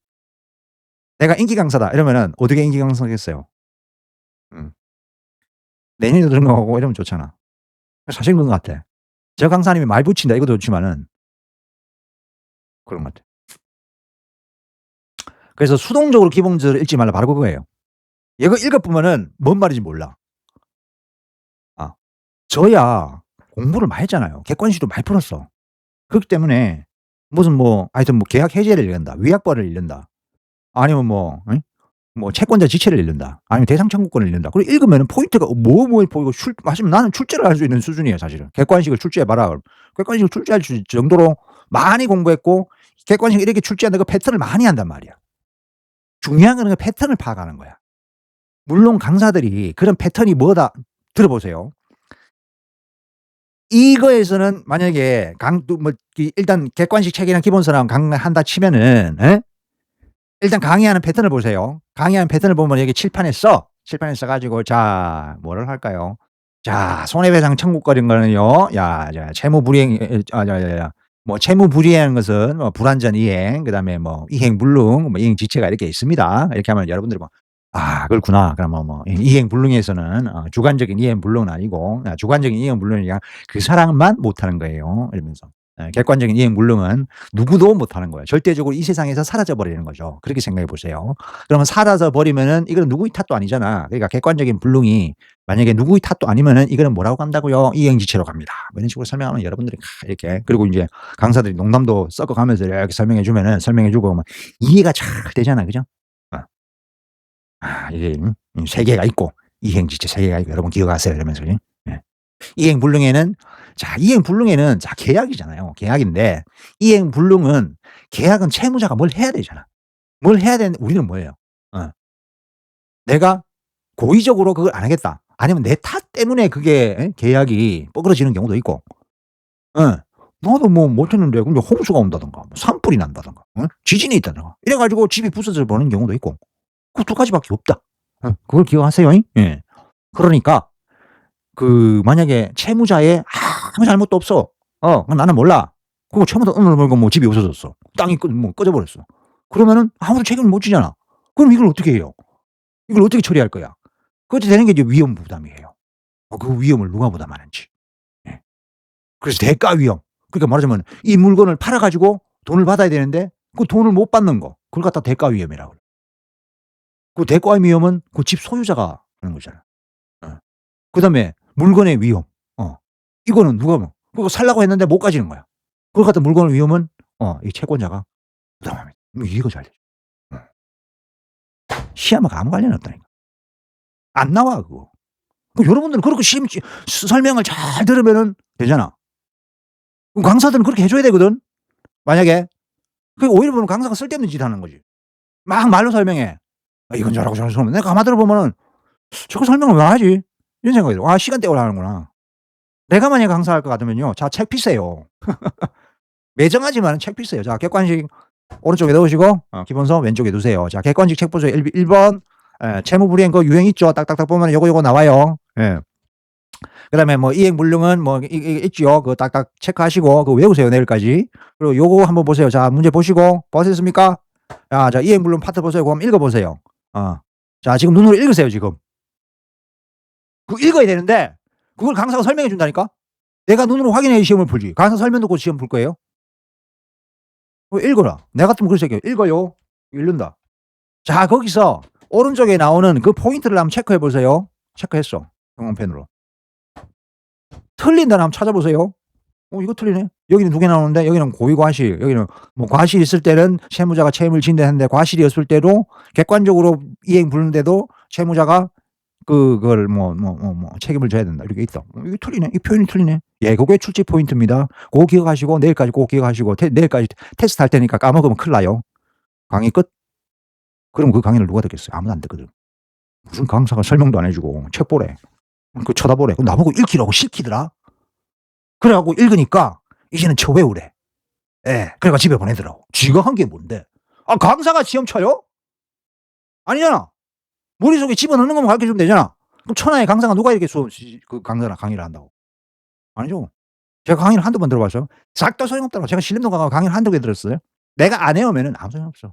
내가 인기 강사다 이러면은 어떻게 인기 강사겠어요. 음. 내년에도 등록하고 이러면 좋잖아. 사실 그런 것 같아. 저 강사님이 말 붙인다 이것도 좋지만은 그런 것 같아. 그래서 수동적으로 기본서를 읽지 말라 바로 그거예요. 이거 읽어 보면은 뭔 말인지 몰라. 아 저야 공부를 많이 했잖아요. 객관식도 많이 풀었어. 그렇기 때문에 무슨 뭐 하여튼 뭐 계약 해지를 읽는다. 위약벌을 읽는다. 아니면 뭐 뭐 채권자 지체를 읽는다. 아니면 대상 청구권을 읽는다. 그리고 읽으면은 포인트가 뭐뭐 보이고 마치면 나는 출제를 할 수 있는 수준이에요 사실은. 객관식을 출제해 봐라. 객관식을 출제할 정도로 많이 공부했고 객관식 이렇게 출제하는 그 패턴을 많이 한단 말이야. 중요한 거는 그 패턴을 파악하는 거야. 물론 강사들이 그런 패턴이 뭐다 들어보세요. 이거에서는 만약에 일단 객관식 책이랑 기본서랑 강의한다 치면은 일단 강의하는 패턴을 보세요. 강의하는 패턴을 보면 여기 칠판에 써 가지고 자 뭐를 할까요? 자 손해배상 청구권인 거는요. 자 채무 불이행 뭐 채무 불이행하는 것은 뭐 불완전 이행 그다음에 뭐 이행 불능 뭐 이행 지체가 이렇게 있습니다. 이렇게 하면 여러분들이 뭐 '아 그렇구나.' 그러면 뭐 이행 불능에서는 주관적인 이행 불능은 아니고 주관적인 이행 불능이야 그 사람만 못하는 거예요 이러면서. 객관적인 이행 불능은 누구도 못하는 거예요. 절대적으로 이 세상에서 사라져 버리는 거죠. 그렇게 생각해 보세요. 그러면 사라져 버리면은 이거는 누구의 탓도 아니잖아. 그러니까 객관적인 불능이 만약에 누구의 탓도 아니면은 이거는 뭐라고 간다고요? 이행지체로 갑니다. 뭐 이런 식으로 설명하면 여러분들이 이렇게 그리고 인제 강사들이 농담도 섞어 가면서 이렇게 설명해 주면은 설명해 주고 막 이해가 잘 되잖아. 그죠? 어. 이게 세 개가 있고 이행지체 세 개가 있고 여러분 기억하세요 이러면서. 예. 이행불능에는 이행불능에는 계약이잖아요. 계약인데 이행불능은 계약은 채무자가 뭘 해야 되잖아. 뭘 해야 되는데 우리는 뭐예요? 어. 내가 고의적으로 그걸 안 하겠다. 아니면 내 탓 때문에 그게 계약이 뻐그러지는 경우도 있고. 예. 나도 뭐 못했는데 근데 홍수가 온다든가 뭐 산불이 난다든가 지진이 있다든가 이래 가지고 집이 부서져 버리는 경우도 있고. 그 두 가지밖에 없다. 그걸 기억하세요잉. 예. 그러니까 만약에 채무자의 아무 잘못도 없어. 나는 몰라. 그리고 채무자 어느 날 보니까 뭐 집이 없어졌어. 땅이 꺼져 버렸어. 그러면은 아무도 책임을 못 지잖아. 그럼 이걸 어떻게 해요? 이걸 어떻게 처리할 거야? 그렇게 되는 게 이제 위험 부담이에요. 그 위험을 누가 부담하는지. 예. 그래서 대가 위험. 그러니까 말하자면 이 물건을 팔아 가지고 돈을 받아야 되는데 그 돈을 못 받는 거. 그걸 갖다 대가 위험이라고 그래요. 그 대가 위험은 그 집 소유자가 하는 거잖아. 어. 그다음에 물건의 위험. 이거는 누가 그거 살라고 했는데 못 가지는 거야. 그걸 갖다 물건의 위험은 이 채권자가 부담합니다. 이해가 잘 되죠. 어. 시험하고 아무 관련이 없다니까. 안 나와 그거. 여러분들은 그렇게 설명을 잘 들으면은 되잖아. 그럼 강사들은 그렇게 해 줘야 되거든. 만약에. 오히려 보면 강사가 쓸데없는 짓 하는 거지. 막 말로 설명해. 이건 저라고 저건 저라고. 내가 가만 들어보면은 '저거 설명을 왜 하지?' 이런 생각이 들어. '아 시간 때우려 하는구나.' 내가 만약에 강사할 것 같으면요. 자 책 피세요. 매정하지만은 책 피세요. 자 객관식 오른쪽에 넣으시고 기본서 왼쪽에 두세요. 자 객관식 책 보세요. 1 번 채무 불이행 그 유형 있죠. 딱딱딱 보면은 요거 나와요. 예. 그다음에 뭐 이행 불능은 뭐 있지요. 그거 딱딱 체크하시고 그거 외우세요 내일까지. 그리고 요거 한번 보세요. 자 문제 보시고 보셨습니까? 자 이행 불능 파트 보세요. 그거 한번 읽어 보세요. 자 지금 눈으로 읽으세요 지금. 그거 읽어야 되는데 그걸 강사가 설명해 준다니까? 내가 눈으로 확인해야 시험을 풀지. 강사 설명 듣고 시험 풀 거예요? 읽어라. 내 같으면 그렇게 얘기해요. 읽어요. 읽는다. 자 거기서 오른쪽에 나오는 그 포인트를 한번 체크해 보세요. 체크했어. 형광펜으로. 틀린 단어 한번 찾아보세요. 이거 틀리네. 여기는 2개 나오는데 여기는 고의 과실, 여기는 뭐 과실이 있을 때는 채무자가 책임을 진다 했는데 과실이 없을 때도 객관적으로 이행 불능돼도 채무자가 그걸 책임을 져야 된다. 이렇게 있다. 이게 틀리네. 이 표현이 틀리네. 예, 그게 출제 포인트입니다. 고거 기억하시고 내일까지 꼭 기억하시고 내일까지 테스트 할 테니까 까먹으면 큰일 나요. 강의 끝. 그럼 그 강의를 누가 듣겠어요? 아무도 안 듣거든. 무슨 강사가 설명도 안 해 주고 책 보래. 그 쳐다보래. 나보고 읽히라고 시키더라. 그래 갖고 읽으니까 이제는 쳐 외우래. 예. 그래 갖고 집에 보내더라고. 지가 한 게 뭔데? 강사가 시험 쳐요? 아니잖아. 머릿속에 집어넣는 것만 가르쳐 주면 되잖아. 그럼 천하의 강사가 누가 이렇게 강의를 한다고. 아니죠. 제가 강의를 한두 번 들어봤어요. 싹 다 소용없더라고. 제가 신림동 가서 강의를 한두 개 들었어요. 내가 안 해오면은 아무 소용없어.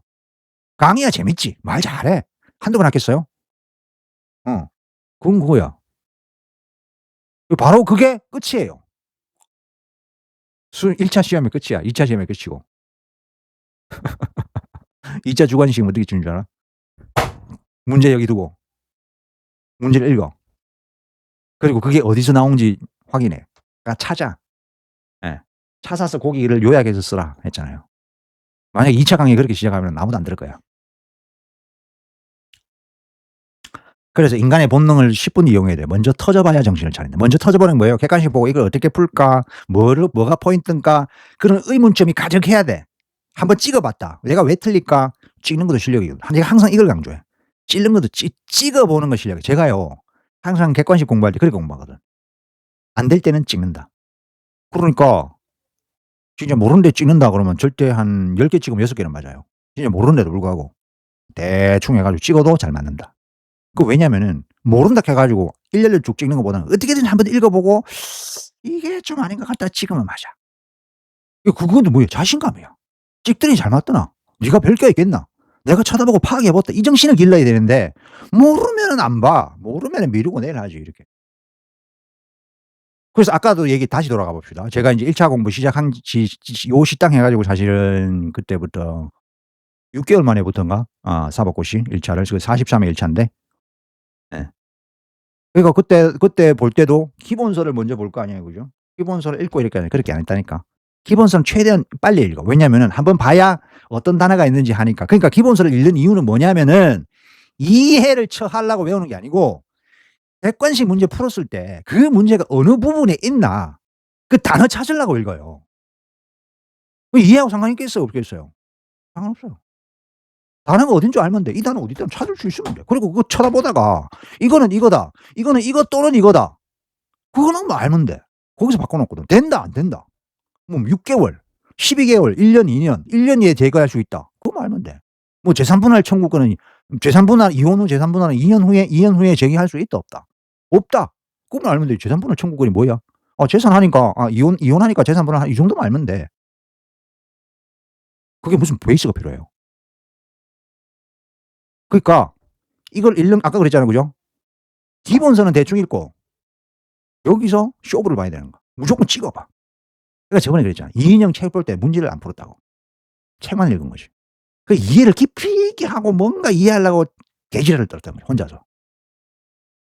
강의야 재밌지. 말 잘해. 한두 번 하겠어요? 그건 그거야. 바로 그게 끝이에요. 1 차 시험이 끝이야. 2 차 시험이 끝이고. 2 차 주관 시험 어떻게 치는 줄 알아? 문제 여기 두고 문제를 읽어. 그리고 그게 어디서 나온지 확인해. 그러니까 차자. 예. 차 사서 고기를 요약해서 쓰라 했잖아요. 만약에 2차 강의 그렇게 시작하면 아무도 안 들을 거야. 그래서 인간의 본능을 10분 이용해야 돼요. 먼저 터져봐야 정신을 차린다. 먼저 터져보는 거예요. 객관식 보고 이걸 어떻게 풀까? 뭐가 포인트인가? 그런 의문점이 가득해야 돼. 한번 찍어봤다. 내가 왜 틀릴까? 찍는 것도 실력이거든. 내가 항상 이걸 강조해. 찍는 것도 찍어보는 거 실력이에요. 제가요. 항상 객관식 공부할 때 그렇게 공부하거든. 안 될 때는 찍는다. 그러니까 진짜 모르는데 찍는다 그러면 절대 한 10개 찍으면 6개는 맞아요. 진짜 모르는데도 불구하고 대충 해가지고 찍어도 잘 맞는다. 왜냐면은 모른다 해 가지고 일렬로 쭉 찍는 것보다는 어떻게든 한번 읽어보고 '이게 좀 아닌 것 같다.' 찍으면 맞아. 그건 뭐예요? 자신감이야. 찍더니 잘 맞더나. 네가 별 게 있겠나. 내가 쳐다보고 파악해 봤다. 이 정신을 길러야 되는데 모르면은 안 봐. 모르면은 미루고 내일 하지 이렇게. 그래서 아까도 얘기 다시 돌아가 봅시다. 제가 인제 1차 공부 시작한 요 시당 해 가지고 사실은 그때부터 6 개월 만에부터인가 사법고시 1 차를 43회 1 차인데 예. 그러니까 그때 볼 때도 기본서를 먼저 볼 거 아니에요. 그죠? 기본서를 읽고 이렇게 그렇게 안 했다니까. 기본서는 최대한 빨리 읽어. 왜냐면은 한번 봐야 어떤 단어가 있는지 하니까. 그러니까 기본서를 읽는 이유는 뭐냐면은 이해를 하려고 외우는 게 아니고 객관식 문제 풀었을 때 그 문제가 어느 부분에 있나 그 단어 찾으려고 읽어요. 이해하고 상관 있겠어요? 없겠어요? 상관없어요. 단어가 어딘 줄 알면 돼. 이 단어 어디 있다면 찾을 수 있으면 돼. 그리고 그거 쳐다보다가 이거는 이거다. 이거는 이거 또는 이거다. 그거는 뭐 알면 돼. 거기서 바꿔 놓거든. 된다 안 된다. 뭐 6 개월, 12 개월, 1 년, 2 년, 1 년 이내에 제거할 수 있다. 그거만 알면 돼. 뭐 재산 분할 청구권은 재산 분할 이혼 후 재산 분할은 2년 후에 제기할 수 있다 없다. 없다. 그것만 알면 돼. 재산 분할 청구권이 뭐야? 재산하니까 이혼하니까 재산 분할 이 정도만 알면 돼. 그게 무슨 베이스가 필요해요. 그러니까 이걸 읽는 아까 그랬잖아요. 그죠? 기본서는 대충 읽고 여기서 쇼부를 봐야 되는 거야. 무조건 찍어 봐. 내가 저번에 그랬잖아. 이인영 책 볼 때 문제를 안 풀었다고. 책만 읽은 거지. 그 이해를 깊이 있게 하고 뭔가 이해하려고 개지랄을 떨었단 말이야 혼자서.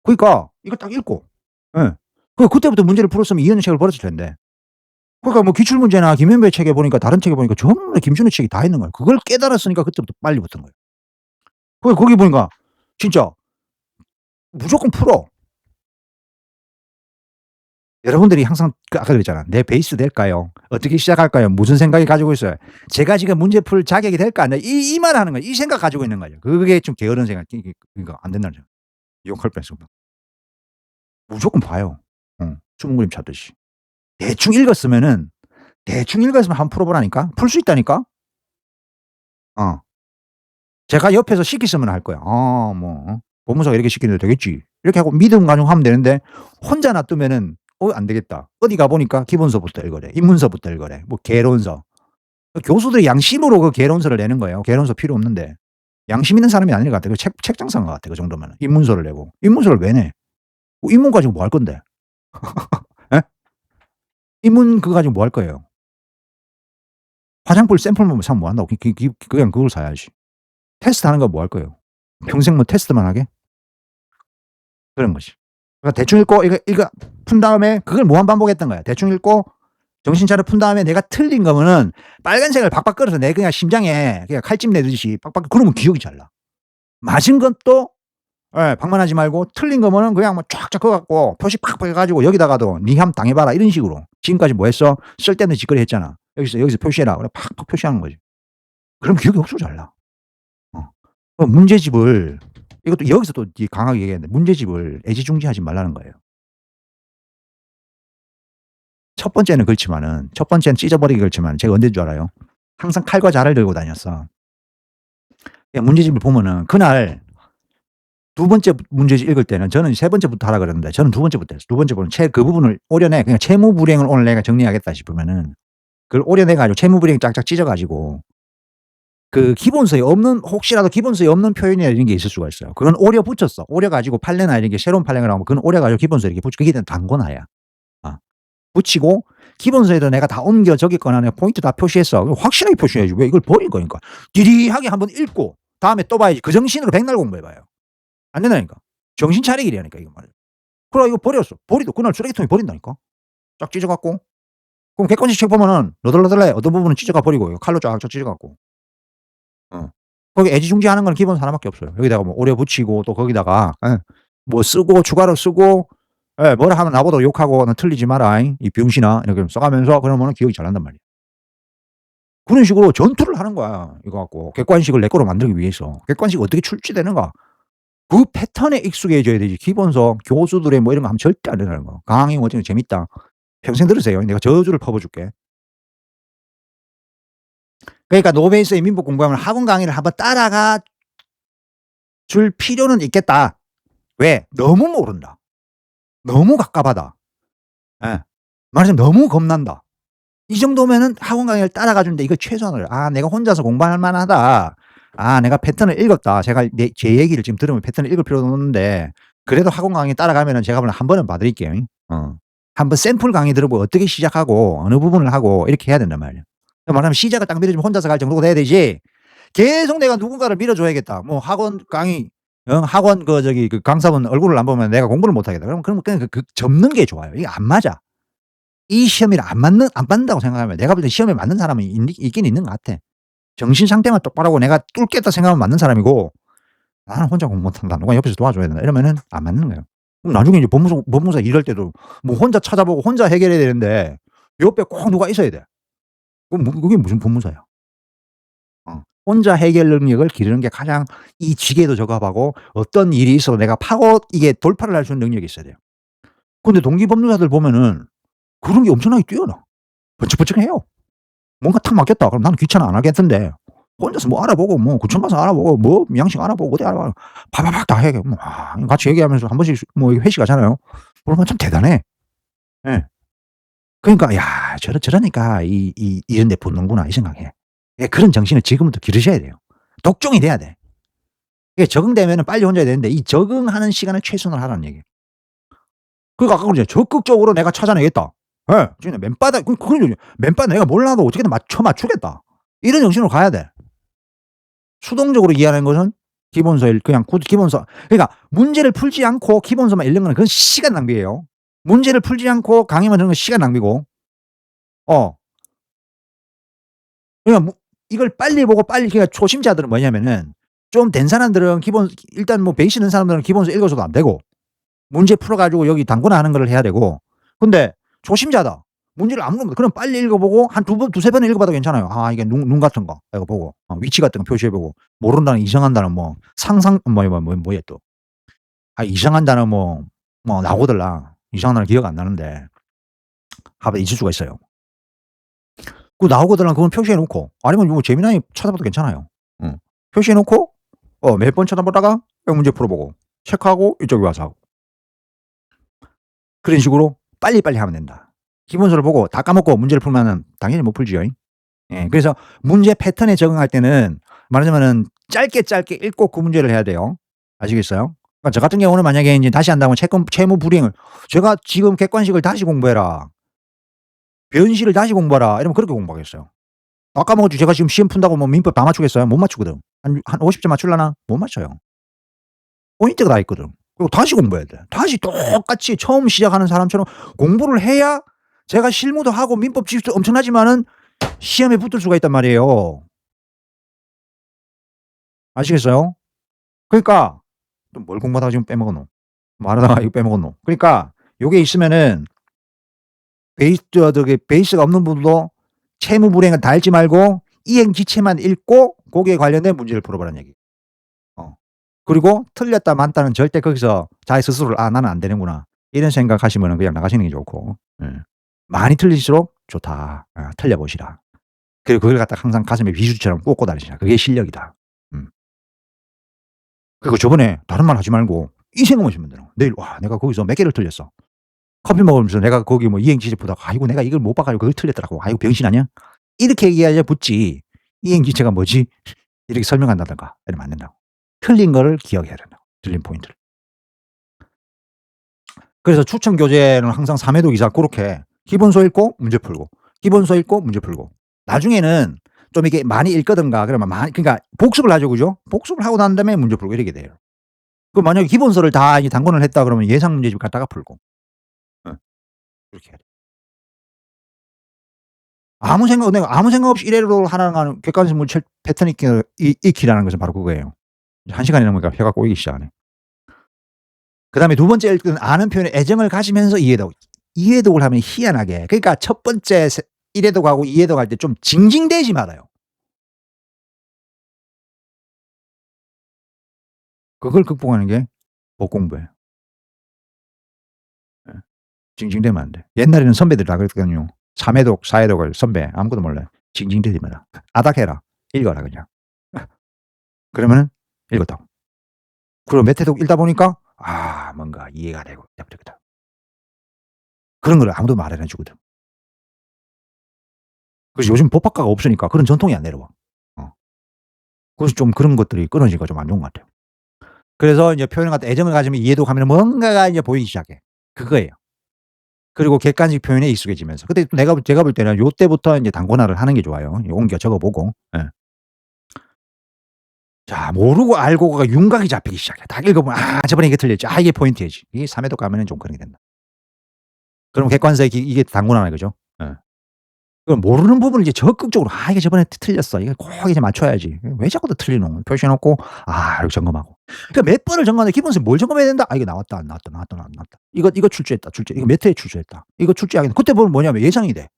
그러니까 이거 딱 읽고 예. 그때부터 문제를 풀었으면 이인영 책을 버렸을 텐데. 그러니까 뭐 기출문제나 김현배 책에 보니까 다른 책에 보니까 전부 다 김준호 책이 다 있는 거야. 그걸 깨달았으니까 그때부터 빨리 붙은 거야. 거기 보니까 진짜 무조건 풀어. 여러분들이 항상 아까 그랬잖아. '내 베이스 될까요? 어떻게 시작할까요? 무슨 생각이 가지고 있어요?' 제가 지금 문제 풀 자격이 될까 안 돼 이 말하는 거야. 이 생각 가지고 있는 거죠. 그게 좀 게으른 생각 그러니까 안 된다는 생각. 욕할 뻔했어. 무조건 봐요. 수분 그림 찾듯이. 대충 읽었으면은 대충 읽었으면 한번 풀어 보라니까. 풀 수 있다니까. 어. 제가 옆에서 시켰으면 할 거야. 뭐 법무사가 이렇게 시키는데 되겠지. 이렇게 하고 믿음 가지고 하면 되는데 혼자 놔두면은 안 되겠다. 어디 가 보니까 기본서부터 읽으래. 입문서부터 읽으래. 뭐 개론서. 교수들이 양심으로 그 개론서를 내는 거예요. 개론서 필요 없는데. 양심 있는 사람이 아닌 것 같아. 그 책장사인 것 같아. 그 정도면은. 입문서를 내고. 입문서를 왜 내? 입문 가지고 뭐 할 건데? 예? 입문 그거 가지고 뭐 할 거예요? 화장품 샘플만 사면 뭐 한다고. 그냥 그걸 사야지. 테스트하는 거 뭐 할 거예요? 평생 뭐 테스트만 하게? 그런 거지. 그러니까 대충 읽고 이거 푼 다음에 그걸 무한 반복했던 거야. 대충 읽고 정신 차려 푼 다음에 내가 틀린 거면은 빨간색을 박박 끌어서 내 그냥 심장에 그냥 칼집 내듯이 빡빡 그러면 기억이 잘 나. 맞은 것도 방문하지 말고 틀린 거면은 그냥 뭐 쫙쫙 그어 갖고 표시 팍팍 해 가지고 여기다가도 "니 함 당해 봐라." 이런 식으로. 지금까지 뭐 했어? 쓸데없는 짓거리 했잖아. 여기서 표시해라. 그래 팍팍 표시하는 거지. 그럼 기억이 훨씬 잘 나. 문제집을 이것도 여기서 또 강하게 얘기했는데 문제집을 애지중지하지 말라는 거예요. 첫 번째는 그렇지만은 첫 번째는 찢어버리기 그렇지만 제가 언제인 줄 알아요? 항상 칼과 자를 들고 다녔어. 문제집을 보면은 그날 두 번째 문제집 읽을 때는 저는 세 번째부터 하라 그랬는데 저는 두 번째부터 했어요. 두 번째 부분 그 부분을 오려내 그냥 채무 불이행을 오늘 내가 정리하겠다 싶으면은 그걸 오려내 가지고 채무 불이행 쫙쫙 찢어 가지고 그 기본서에 없는 혹시라도 기본서에 없는 표현이나 이런 게 있을 수가 있어요. 그건 오려 붙였어. 오려 가지고 판례나 이런 게 새로운 판례가 나오면 그건 오려 가지고 기본서에 이렇게 그게 단권화야. 붙이고 기본서에도 내가 다 옮겨 적었거나 내가 포인트 다 표시했어. 확실하게 표시해야지. 왜 이걸 버린 거니까. 디리하게 한번 읽고 다음에 또 봐야지. 그 정신으로 백날 공부해 봐요. 안 된다니까. 정신 차리기라니까 이거 말이야. 그래 이거 버렸어. 버리도 그날 쓰레기통에 버린다니까. 쫙 찢어 갖고 그럼 객관식 책 보면은 너덜너덜해. 어떤 부분은 찢어가 버리고 칼로 쫙쫙 찢어 갖고. 어. 거기 애지중지하는 건 기본 하나밖에 없어요. 여기다가 뭐 오려 붙이고 또 거기다가 뭐 쓰고 추가로 쓰고 뭐라 하면 나보고 욕하고 "너 틀리지 마라."잉 이 병신아. 이렇게 써 가면서 그러면은 기억이 잘 난단 말이야. 그런 식으로 전투를 하는 거야 이거 갖고. 객관식을 내 거로 만들기 위해서. 객관식이 어떻게 출제되는가. 그 패턴에 익숙해져야 되지. 기본서 교수들의 뭐 이런 거 하면 절대 안 된다는 거. 강의 뭐 어쩌고 재밌다. 평생 들으세요. 내가 저주를 퍼부어 줄게. 그러니까 노베이스의 민법 공부하면 학원 강의를 한번 따라가 줄 필요는 있겠다. 왜? 너무 모른다. 너무 갑갑하다. 예. 말하자면 너무 겁난다. 이 정도면은 학원 강의를 따라가 주는데 이거 최선을 '아 내가 혼자서 공부할 만하다. 아 내가 패턴을 읽었다.' 제가 제 얘기를 지금 들으면 패턴을 읽을 필요는 없는데 그래도 학원 강의 따라가면은 제가 한 번은 봐 드릴게요. 한번 샘플 강의 들어보고 어떻게 시작하고 어느 부분을 하고 이렇게 해야 된단 말이에요. 말하자면 시작을 딱 밀어주면 혼자서 갈 정도가 돼야 되지 계속 내가 누군가를 밀어줘야겠다. 뭐 학원 강의 학원 그 강사분 얼굴을 안 보면 내가 공부를 못 하겠다. 그러면 그냥 접는 게 좋아요. 이게 안 맞아. 이 시험이랑 안 맞는다고 생각하면 내가 볼 때 시험에 맞는 사람이 있긴 있는 것 같아. 정신 상태만 똑바로 하고 내가 뚫겠다 생각하면 맞는 사람이고 '나는 혼자 공부 못한다. 누가 옆에서 도와줘야 된다.' 이러면은 안 맞는 거예요. 그럼 나중에 이제 법무사 일할 때도 뭐 혼자 찾아보고 혼자 해결해야 되는데 옆에 꼭 누가 있어야 돼. 그럼 그게 무슨 법무사야. 혼자 해결 능력을 기르는 게 가장 이 지게도 적합하고 어떤 일이 있어도 내가 이게 돌파를 할 수 있는 능력이 있어야 돼요. 근데 동기 법무사들 보면은 그런 게 엄청나게 뛰어나. 번쩍번쩍해요. 뭔가 탁 막혔다. 그럼 나는 귀찮아 안 하겠던데 혼자서 뭐 알아보고 뭐 구청 가서 알아보고 뭐 양식 알아보고 어디 알아보고 바바박 다 해. 뭐 같이 얘기하면서 한 번씩 뭐 회식하잖아요. 그러면 참 대단해. 예. 그러니까 '야 저러니까 이런 데 붙는구나.' 이 생각해. 예 그런 정신을 지금부터 기르셔야 돼요. 독종이 돼야 돼. 이게 적응되면은 빨리 혼자 해야 되는데 이 적응하는 시간을 최선을 하라는 얘기예요. 그러니까 아까 그러잖아요. '적극적으로 내가 찾아내겠다.' 예. 진짜 맨바닥 그런 맨바닥 내가 몰라도 어떻게든 맞추겠다. 이런 정신으로 가야 돼. 수동적으로 이해하는 것은 기본서 그냥 기본서 그러니까 문제를 풀지 않고 기본서만 읽는 거는 그건 시간 낭비예요. 문제를 풀지 않고 강의만 듣는 건 시간 낭비고. 어. 그러니까 이걸 빨리 보고 빨리 그러니까 초심자들은 뭐냐면은 좀 된 사람들은 일단 뭐 베이스 있는 사람들은 기본서 읽어서도 안 되고 문제 풀어 가지고 여기 담거나 하는 거를 해야 되고 근데 초심자다. 문제를 아무것도 못 그럼 빨리 읽어 보고 한 두세 번을 읽어 봐도 괜찮아요. 아 이게 눈 같은 거 이거 보고 위치 같은 거 표시해 보고 모르는 단어 이상한 단어 뭐 상상 뭐야 또. 이상한 단어 나오더라. 이상한 단어 기억 안 나는데 하다 있을 수가 있어요. 나오거들랑 그건 표시해 놓고 아니면 뭐 재미나게 찾아봐도 괜찮아요. 표시해 놓고 몇 번 쳐다보다가 문제 풀어보고 체크하고 이쪽에 와서 하고. 그런 식으로 빨리빨리 하면 된다. 기본서를 보고 다 까먹고 문제를 풀면은 당연히 못 풀지요. 예. 그래서 문제 패턴에 적응할 때는 말하자면은 짧게 읽고 그 문제를 해야 돼요. 아시겠어요? 그러니까 저 같은 경우는 만약에 인제 다시 한다면 채무 불이행을 제가 지금 객관식을 다시 공부해라. 변시를 다시 공부하라. 이러면 그렇게 공부하겠어요. 다 까먹었지 제가 지금 시험 푼다고 뭐 민법 다 맞추겠어요? 못 맞추거든. 한 50점 맞추려나? 못 맞춰요. 포인트가 다 있거든. 그리고 다시 공부해야 돼. 다시 똑같이 처음 시작하는 사람처럼 공부를 해야 제가 실무도 하고 민법 지식도 엄청나지만은 시험에 붙을 수가 있단 말이에요. 아시겠어요? 그러니까 또 뭘 공부하다가 지금 빼먹었노. 말하다가 이거 빼먹었노. 그러니까 요게 있으면은 베이스가 없는 분도 채무 불이행을 다 읽지 말고 이행 지체만 읽고 거기에 관련된 문제를 풀어보라는 얘기. 어. 그리고 틀렸다 맞다는 절대 거기서 자기 스스로를 '아 나는 안 되는구나.' 이런 생각하시면은 그냥 나가시는 게 좋고. 예. 많이 틀리실수록 좋다. 틀려 보시라. 그리고 그걸 갖다가 항상 가슴에 비수처럼 꽂고 다니시라. 그게 실력이다. 음. 그리고 저번에 다른 말 하지 말고 이 생각만 하시면 돼요. 내일 '와 내가 거기서 몇 개를 틀렸어.' 커피 먹으면서 내가 거기 뭐 이행지체 보다가 '아이고 내가 이걸 못 봐 가지고 그걸 틀렸더라고. 아이고 병신 아니야?' 이렇게 얘기해야 붙지 '이행지체가 뭐지?' 이렇게 설명한다든가 이러면 안 된다고. 틀린 거를 기억해야 된다고. 틀린 포인트를. 그래서 추천 교재는 항상 3 회독 이상 고렇게 기본서 읽고 문제 풀고, 기본서 읽고 문제 풀고. 나중에는 좀 이렇게 많이 읽거든가 그러면 그러니까 복습을 하죠. 그죠? 복습을 하고 난 다음에 문제 풀고 이렇게 돼요. 그럼 만약에 기본서를 다 단권을 했다 그러면 예상 문제집 갖다가 풀고. 어. 그렇게 해야 돼. 내가 아무 생각 없이 이래로 하는 객관식 문체 패턴 익히라는 것은 바로 그거예요. 1시간이 넘으니까 혀가 꼬이기 시작하네. 그다음에 두 번째 읽은 아는 표현에 애정을 가지면서 이해독. 이해독을 하면 희한하게 그러니까 첫 번째 이해독하고 이해독할 때 좀 징징대지 말아요. 그걸 극복하는 게 복공부예요. 예. 징징대면 안 돼. 옛날에는 선배들이 다 그랬거든요. 3회독, 4회독을 선배 아무것도 몰라요. 징징대지 마라. 아닥해라. 읽어라 그냥. 그러면은 읽었다고. 그리고 몇 회독 읽다 보니까 뭔가 이해가 되고 되거든. 그런 걸 아무도 말 안 해주거든. 그래서 요즘 법학과가 없으니까 그런 전통이 안 내려와. 그래서 좀 그런 것들이 끊어지기가 좀 안 좋은 것 같아요. 그래서 이제 표현을 갖다 애정을 가지면 이해독하면 뭔가가 이제 보이기 시작해. 그거예요. 그리고 객관식 표현에 익숙해지면서. 근데 제가 볼 때는 요때부터 인제 단권화를 하는 게 좋아요. 옮겨 적어 보고. 예. 자 모르고 알고가 윤곽이 잡히기 시작해. 딱 읽어보면 저번에 이게 틀렸지. 이게 포인트지. 이게 3회독 가면은 좀 그런 게 된다. 그럼 객관식 이게 단권화는 그죠? 예. 그럼 모르는 부분을 이제 적극적으로 이게 저번에 틀렸어. 이거 꼭 이제 맞춰야지. 왜 자꾸 또 틀리노? 표시해 놓고 이렇게 점검하고. 그러니까 몇 번을 점검하는데 기본적으로 뭘 점검해야 된다? 이거 나왔다, 안 나왔다, 나왔다, 안 나왔다. 이거 출제했다, 출제. 이거 몇 회에 출제했다. 이거 출제하겠네. 그때 보면 뭐냐면 예상이 돼.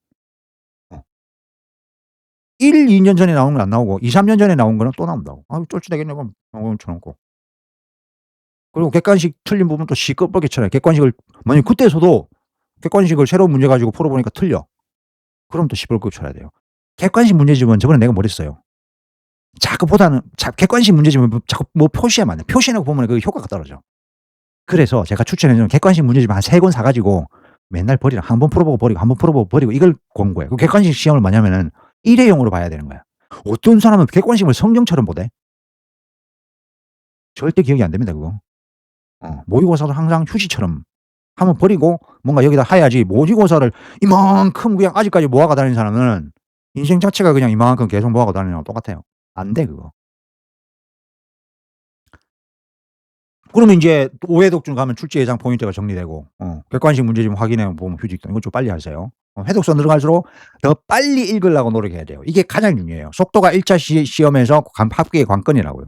1, 2년 전에 나온 건 안 나오고 2-3년 전에 나온 거는 또 나온다고. 쫄쫄되겠네 그럼. 쳐놓고. 그리고 객관식 틀린 부분 또 시끄럽게 쳐요. 객관식을 만약에 그때서도 객관식을 새로운 문제 가지고 풀어보니까 틀려. 그럼 또 시끄럽게 쳐야 돼요. 객관식 문제집은 저번에 내가 뭐 했어요. 객관식 문제집은 자꾸 뭐 표시하면 안 돼. 표시해 놓고 보면 그 효과가 떨어져. 그래서 제가 추천해 주는 객관식 문제집 한 3권 사 가지고 맨날 버리라. 한 번 풀어보고 버리고 한 번 풀어보고 버리고 이걸 공부해. 그 객관식 시험을 뭐냐면은 일회용으로 봐야 되는 거야. 어떤 사람은 객관식을 성경처럼 보대. 절대 기억이 안 됩니다 그거. 모의고사도 항상 휴지처럼 한번 버리고 뭔가 여기다 해야지 모의고사를 이만큼 그냥 아직까지 모아가 다니는 사람은 인생 자체가 그냥 이만큼 계속 모아가 다니는 거랑 똑같아요. 안 돼 그거. 그러면 인제 5회독 중 가면 출제 예상 포인트가 정리되고 객관식 문제 좀 확인해 보면 휴직도 이건 좀 빨리 하세요. 회독서 늘어갈수록 더 빨리 읽으려고 노력해야 돼요. 이게 가장 중요해요. 속도가 1차 시험에서 합격의 관건이라고요.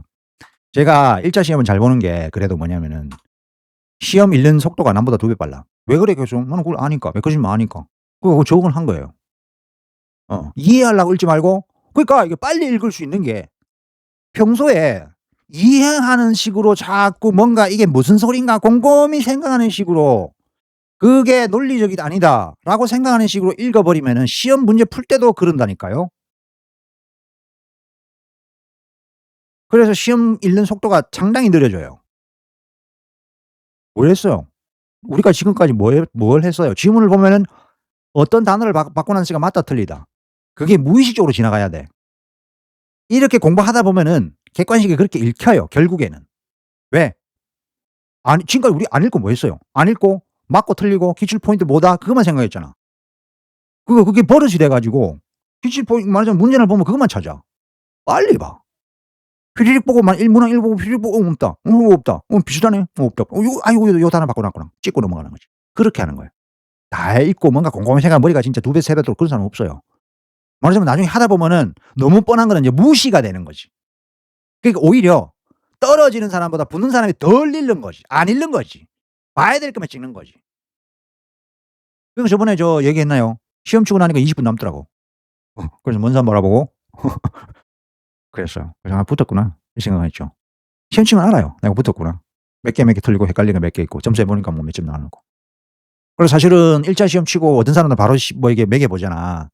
제가 1차 시험은 잘 보는 게 그래도 뭐냐면은 시험 읽는 속도가 남보다 2배 빨라. "왜 그래 교수?" "나는 그걸 아니까. 메커니즘 아니까." 그거 적응을 한 거예요. 이해하려고 읽지 말고 그러니까 이게 빨리 읽을 수 있는 게 평소에 이해하는 식으로 자꾸 뭔가 '이게 무슨 소린가.' 곰곰이 생각하는 식으로 '그게 논리적이 아니다.'라고 생각하는 식으로 읽어 버리면은 시험 문제 풀 때도 그런다니까요. 그래서 시험 읽는 속도가 상당히 느려져요. 뭘 했어요? 우리가 지금까지 뭘 했어요? 지문을 보면은 어떤 단어를 바꿔 놨으니까 맞다 틀리다. 그게 무의식적으로 지나가야 돼. 이렇게 공부하다 보면은 객관식이 그렇게 읽혀요 결국에는. 왜? 아니 지금까지 우리 안 읽고 뭐 했어요? 안 읽고 맞고 틀리고 기출 포인트 뭐다 그것만 생각했잖아. 그게 버릇이 돼 가지고 기출 포인트 말하자면 문제를 보면 그것만 찾아. 빨리 봐. 휘리릭 보고 문항 1 보고 휘리릭 보고 없다. 없다. 비슷하네. 없다. 요 단어 바꿔 놨구나. 찍고 넘어가는 거지. 그렇게 하는 거예요. 다 읽고 뭔가 곰곰이 생각하면 머리가 진짜 2배 3배 도록 그런 사람 없어요. 말하자면 나중에 하다 보면은 너무 뻔한 거는 이제 무시가 되는 거지. 그러니까 오히려 떨어지는 사람보다 붙는 사람이 덜 읽는 거지. 안 읽는 거지. 봐야 될 것만 찍는 거지. 그리고 저번에 얘기했나요? 시험 치고 나니까 20분 남더라고. 그래서 먼 산 바라보고 그랬어요. 그래서 '붙었구나.' 이 생각을 했죠. 시험 치면 알아요. '내가 붙었구나.' 몇 개 틀리고 헷갈리는 게 몇 개 있고 점수해 보니까 뭐 몇 점 나오고. 그리고 사실은 1차 시험 치고 어떤 사람은 바로 이게 매겨 보잖아.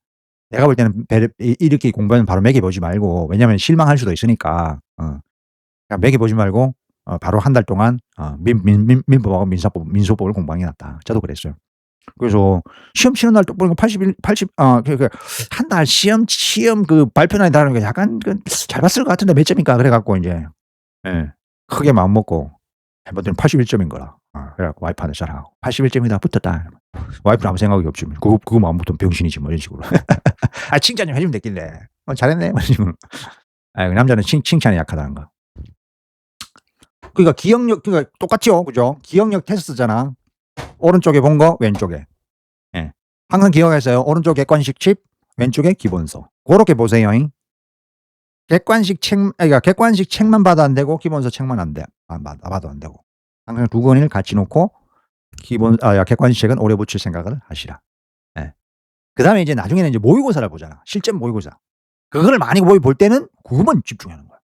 내가 볼 때는 이렇게 공부하면 바로 매겨 보지 말고 왜냐하면 실망할 수도 있으니까. 그냥 매겨 보지 말고 바로 한 달 동안 민법하고 민소법을 공부하는 게 낫다. 저도 그랬어요. 그래서 시험 치는 날 딱 보니까 80 한 달 시험 그 발표 날이 다르니까 약간 잘 봤을 것 같은데 몇 점일까 그래 갖고 인제 크게 마음 먹고 해 봤더니 81 점인 거라. 그래 갖고 와이프한테 자랑하고 "81 점이다. 붙었다." 와이프는 아무 생각이 없지 뭐. 그거 마음 먹으면 병신이지 뭐 이런 식으로. 칭찬 좀 해 주면 됐길래. 잘했네." 뭐 이런 식으로. 그 남자는 칭찬에 약하다는 거. 그러니까 기억력 똑같죠. 그죠? 기억력 테스트잖아. 오른쪽에 본 거 왼쪽에. 예. 항상 기억하세요. 오른쪽 객관식 칩 왼쪽에 기본서. 고렇게 보세요잉. 객관식 그러니까 객관식 책만 봐도 안 되고 기본서 책만 안 돼. 봐도 안 되고. 항상 두 권을 같이 놓고 객관식 책은 오래 붙일 생각을 하시라. 예. 그다음에 이제 나중에는 이제 모의고사를 보잖아. 실전 모의고사. 그거를 많이 볼 때는 그것만 집중하는 거야.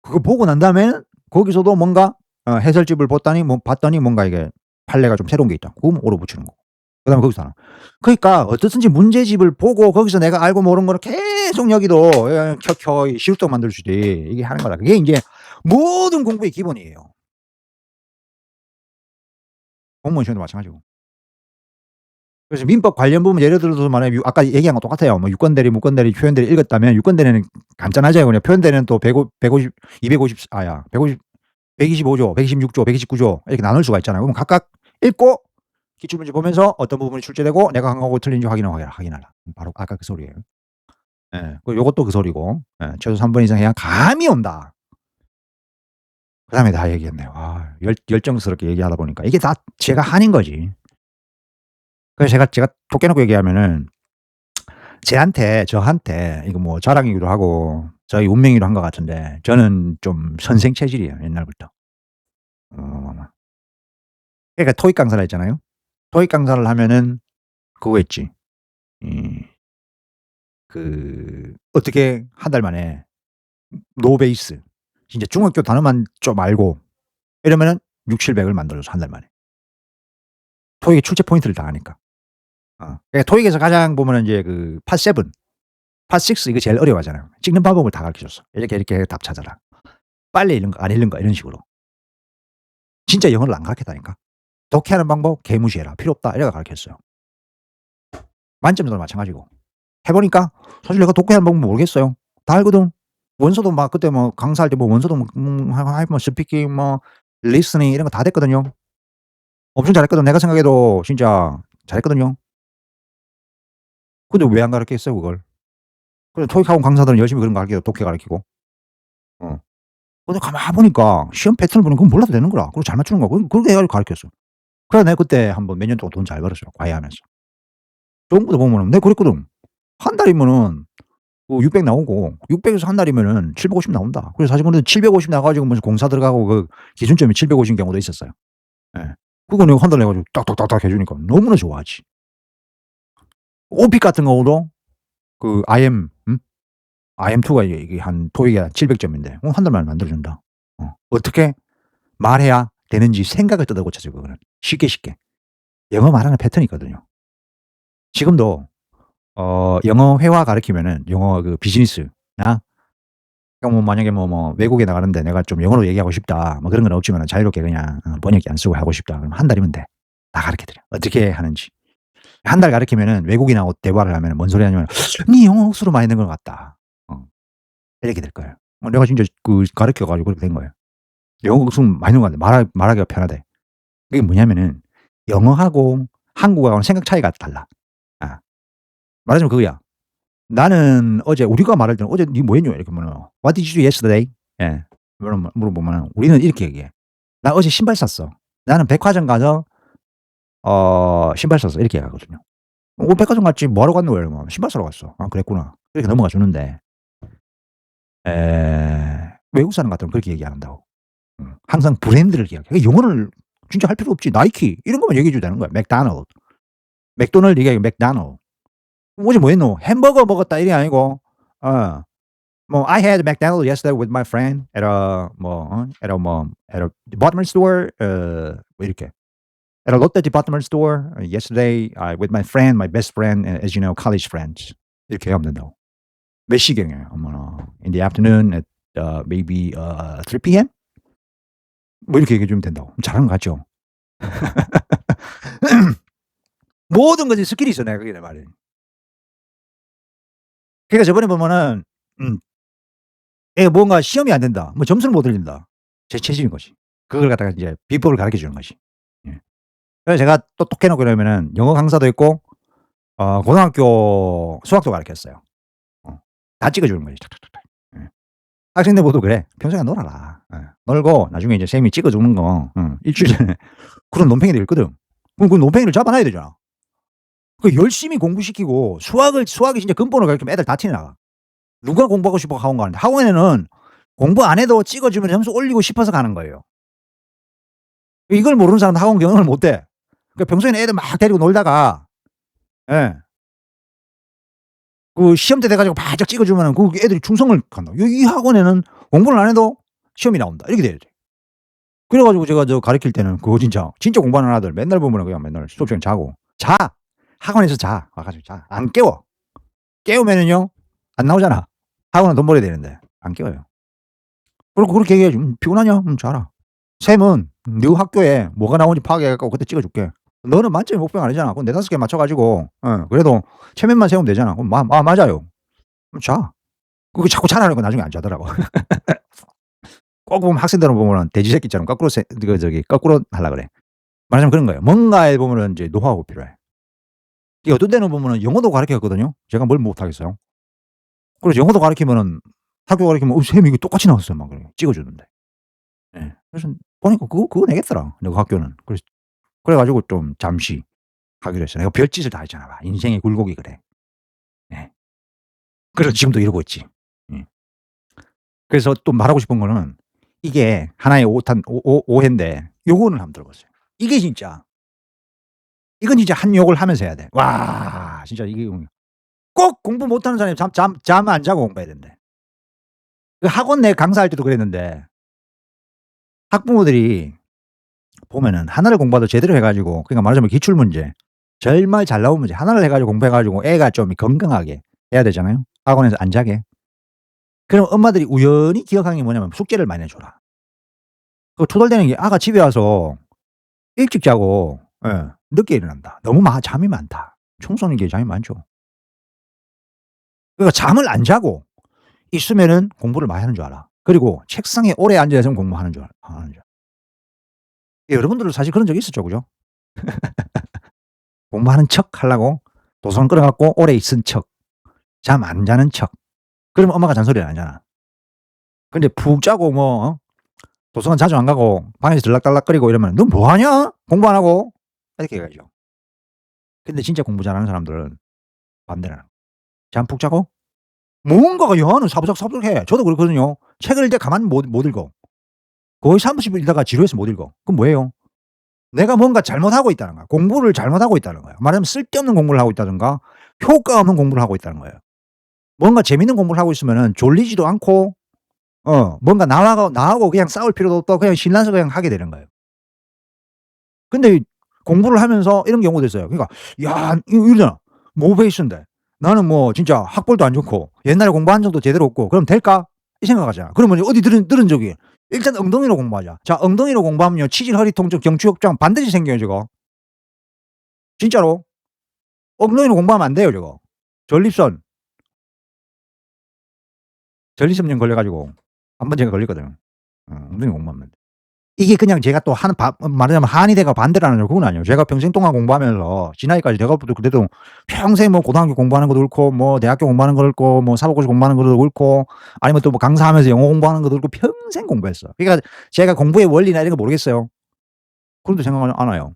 그거 보고 난 다음에는 거기서도 뭔가 해설집을 봤더니 뭔가 이게 판례가 좀 새로운 게 있다. 그거만 오래 붙이는 거고. 그다음에 거기서 하나. 그러니까 어떻든지 문제집을 보고 거기서 내가 알고 모르는 거를 계속 여기도 켜켜이 시루떡 만들주지 이게 하는 거다. 그게 인제 모든 공부의 기본이에요. 공무원 시험도 마찬가지고. 그래서 민법 관련 부분 예를 들어서 만약에 아까 얘기한 거 똑같아요. 뭐 유권대리, 무권대리, 표현대리 읽었다면 유권대리는 간단하죠. 그냥 표현대리는 또 125조, 126조, 129조 이렇게 나눌 수가 있잖아요. 그럼 각각 읽고 기출문제 보면서 어떤 부분이 출제되고 내가 한 거하고 틀린지 확인하라. 바로 아까 그 소리예요. 예. 요것도 그 소리고. 예. 최소 3번 이상 해야 감이 온다. 그다음에 다 얘기했네요. 열정스럽게 얘기하다 보니까 이게 다 제가 한인 거지. 그래서 제가 톡 깨놓고 얘기하면은 저한테 이거 뭐 자랑이기도 하고 저희 운명이기도 한 것 같은데 저는 좀 선생 체질이에요, 옛날부터. 그러니까 토익 강사를 했잖아요. 토익 강사를 하면은 그거 있지. 어떻게 한 달 만에 노 베이스 진짜 중학교 단어만 좀 알고 이러면은 600-700을 만들어서 한 달 만에. 토익의 출제 포인트를 다 아니까. 그러니까 토익에서 가장 보면은 이제 그 팟7, 팟6 이거 제일 어려워하잖아요. 찍는 방법을 다 가르쳐 줬어. 이렇게 답 찾아라. 빨리 읽는 거, 안 읽는 거 이런 식으로. 진짜 영어를 안 가르쳤다니까. 독해하는 방법 개무시해라. 필요 없다. 이래가 가르쳤어요. 만점도 마찬가지고. 해 보니까 사실 내가 독해하는 방법 모르겠어요. 다 알거든. 원서도 막 그때 뭐 강사할 때 뭐 원서도 뭐 스피킹 뭐 리스닝 이런 거 다 됐거든요. 엄청 잘했거든. 내가 생각해도 진짜 잘했거든요. 근데 왜 안 가르쳤어요 그걸? 그래 토익 학원 강사들은 열심히 그런 거 가르쳐요. 독해 가르치고. 근데 가만히 보니까 시험 패턴을 보니까 그건 몰라도 되는 거라. 그리고 잘 맞추는 거야. 그렇게 해 가지고 가르쳤어. 그래서 내가 그때 한번 몇 년 동안 돈 잘 벌었어요, 과외하면서. 전부 다 보면은 내가 그랬거든. 한 달이면은 600 나오고 600에서 한 달이면은 750 나온다. 그래서 사실 근데 750 나가 가지고 무슨 공사 들어가고 그 기준점이 750인 경우도 있었어요. 예. 그거 내가 한 달 내 가지고 딱딱딱딱 해 주니까 너무나 좋아하지. 오픽 같은 경우도 그 IM2가 이게 한 토익이 한 700점인데 한 달 만에 만들어 준다. 어떻게 말해야 되는지 생각을 뜯어 고쳐줘 그거는. 쉽게. 영어 말하는 패턴이 있거든요. 지금도 영어 회화 가르치면은 영어 그 비즈니스나 그러니까 뭐 만약에 뭐 외국에 나가는데 내가 좀 영어로 얘기하고 싶다. 뭐 그런 건 없지만은 자유롭게 그냥 번역기 안 쓰고 하고 싶다. 그러면 한 달이면 돼. 다 가르쳐 드려. 어떻게 하는지. 한 달 가르치면은 외국인하고 대화를 하면은 뭔 소리 하냐면 "네 영어 억수로 많이 는 것 같다." 이렇게 될 거예요. 내가 진짜 그 가르쳐 가지고 그렇게 된 거예요. 영어 억수로 많이 는 것 같아. 말하기가 편하대. 그게 뭐냐면은 영어하고 한국어하고는 생각 차이가 달라. 말하자면 그거야. 나는 어제 우리가 말할 때는 "어제 니 뭐 했냐?" 이렇게 물으면 "What did you do yesterday?" 예. 물어보면은 우리는 이렇게 얘기해. "나 어제 신발 샀어." 나는 백화점 가서 신발 샀어. 이렇게 얘기하거든요. 백화점 갔지. 뭐하러 갔노?" 이러면 "신발 사러 갔어." "아 그랬구나." 이렇게 넘어가 주는데 외국 사람 같으면 그렇게 얘기 안 한다고. 항상 브랜드를 이야기해. 영어를 진짜 할 필요 없지. 나이키 이런 것만 얘기해 줘도 되는 거야. 맥도날드 얘기하면 맥도날드. "어제 뭐 했노?" "햄버거 먹었다." 이게 아니고 뭐 "I had McDonald's yesterday with my friend at a department store." 뭐 이렇게. "At a Lotte department store yesterday with my friend, my best friend, as you know, college friends." 이렇게 하면 된다고. 몇 시경에 어머나 "In the afternoon at maybe 3 PM?" 뭐 이렇게 얘기해 주면 된다고. 잘하는 것 같죠? 모든 것에 스킬이 있어 내가 그게 내 말이. 그러니까 저번에 보면은 얘가 뭔가 시험이 안 된다. 뭐 점수를 못 올린다. 제 체질인 거지. 그걸 갖다가 이제 비법을 가르쳐 주는 거지. 예. 그래서 제가 똑똑해 놓고 그러면은 영어 강사도 했고 고등학교 수학도 가르쳤어요. 다 찍어 주는 거지. 탁탁탁탁. 예. 학생들 모두 그래. "평생에 놀아라." 놀고 나중에 이제 선생님이 찍어 주는 거 일주일 전에 그런 논팽이들 있거든. 그럼 그 논팽이를 잡아 놔야 되잖아. 그 열심히 공부시키고 수학이 진짜 근본을 가르치면 애들 다 티 나가. 누가 공부하고 싶어 학원 가는데. 학원에는 공부 안 해도 찍어 주면 점수 올리고 싶어서 가는 거예요. 이걸 모르는 사람은 학원 경영을 못 해. 그러니까 평소에는 애들 막 데리고 놀다가 예. 그 시험 때 돼 가지고 바짝 찍어 주면은 그 애들이 충성을 간다. 이 학원에는 공부를 안 해도 시험이 나온다. 이렇게 돼야 돼. 그래 가지고 제가 가르칠 때는 그거 진짜 공부 안 하는 아들 맨날 보면은 그냥 맨날 수업 시간에 자고. 자. 학원에서 자. 와 가지고 자. 안 깨워. 깨우면은요 안 나오잖아. 학원은 돈 벌어야 되는데 안 깨워요. 그리고 그렇게 얘기해야지. 피곤하냐? 자라. 쌤은 너 학교에 뭐가 나오는지 파악해 갖고 그때 찍어 줄게. 너는 만점이 목표가 아니잖아. 그럼 4-5개 맞춰 가지고 그래도 체면만 세우면 되잖아. 그럼 맞아요. 그럼 자. 그거 자꾸 자라니까 나중에 안 자더라고. 꼭 보면 학생들은 보면은 돼지 새끼처럼 거꾸로 거꾸로 하려 그래. 말하자면 그런 거예요. 뭔가에 보면은 이제 노하우가 필요해. 이게 어떤 데는 보면은 영어도 가르쳤거든요. 제가 뭘 못하겠어요. 그래서 영어도 가르치면은 학교 가르치면 쌤 이거 똑같이 나왔어요. 막 그래 찍어 주는데. 예. 그래서 보니까 그거 내겠더라, 그 학교는. 그래 가지고 좀 잠시 가기로 했어요. 내가 별짓을 다 했잖아. 막 인생의 굴곡이 그래. 예. 그래서 지금도 이러고 있지. 예. 그래서 또 말하고 싶은 거는 이게 하나의 오해인데 요거는 한번 들어보세요. 이게 진짜 이건 진짜 한 욕을 하면서 해야 돼. 와 진짜 이게 꼭 공부 못하는 사람이 잠 안 자고 공부해야 된대. 그 학원 내 강사할 때도 그랬는데 학부모들이 보면은 하나를 공부하도 제대로 해 가지고 그러니까 말하자면 기출 문제 정말 잘 나온 문제 하나를 해 가지고 공부해 가지고 애가 좀 건강하게 해야 되잖아요, 학원에서 안 자게. 그럼 엄마들이 우연히 기억하는 게 뭐냐면 숙제를 많이 내 줘라. 그 투덜대는 게 아가 집에 와서 일찍 자고 늦게 일어난다. 너무 잠이 많다. 청소년기에 잠이 많죠. 그러니까 잠을 안 자고 있으면은 공부를 많이 하는 줄 알아. 그리고 책상에 오래 앉아 있으면 공부하는 줄 아는 줄. 여러분들도 사실 그런 적 있었죠, 그죠? 공부하는 척 하려고 도서관 끌어 갖고 오래 있은 척, 잠 안 자는 척. 그러면 엄마가 잔소리를 안 하잖아. 근데 푹 자고 도서관 자주 안 가고 방에서 들락달락거리고 이러면 "너 뭐 하냐? 공부 안 하고?" 이렇게 얘기하죠. 근데 진짜 공부 잘하는 사람들은 반대라는 거야. 잠 푹 자고 뭔가가 여하는 사부작사부작해. 저도 그렇거든요. 책을 읽을 때 가만히 못 읽어. 거의 30분 읽다가 지루해서 못 읽어. 그럼 뭐예요? 내가 뭔가 잘못하고 있다는 거야. 공부를 잘못하고 있다는 거야. 말하자면 쓸데없는 공부를 하고 있다든가 효과 없는 공부를 하고 있다는 거예요. 뭔가 재밌는 공부를 하고 있으면은 졸리지도 않고 뭔가 나하고 그냥 싸울 필요도 없고 그냥 신나서 그냥 하게 되는 거예요. 근데 공부를 하면서 이런 경우도 있어요. 그러니까 야 이러잖아. 모베이스인데 나는 뭐 진짜 학벌도 안 좋고 옛날에 공부한 적도 제대로 없고 '그럼 될까?' 이 생각하잖아. 그러면 어디 들은 적이 일단 엉덩이로 공부하자. 자 엉덩이로 공부하면요 치질, 허리 통증, 경추욕장 반드시 생겨요 저거. 진짜로. 엉덩이로 공부하면 안 돼요 저거. 전립선, 전립선염 걸려 가지고 한 번 제가 걸렸거든요. 엉덩이 공부하면. 이게 그냥 제가 또 말하자면 한의대가 반대라는 그건 아니에요. 제가 평생 동안 공부하면서 지나이까지 내가 그래도 평생 뭐 고등학교 공부하는 것도 그렇고 뭐 대학교 공부하는 것도 그렇고 뭐 사법고시 공부하는 것도 그렇고 아니면 또 뭐 강사하면서 영어 공부하는 것도 그렇고 평생 공부했어. 그러니까 제가 공부의 원리나 이런 거 모르겠어요. 그런 데 생각 안 와요.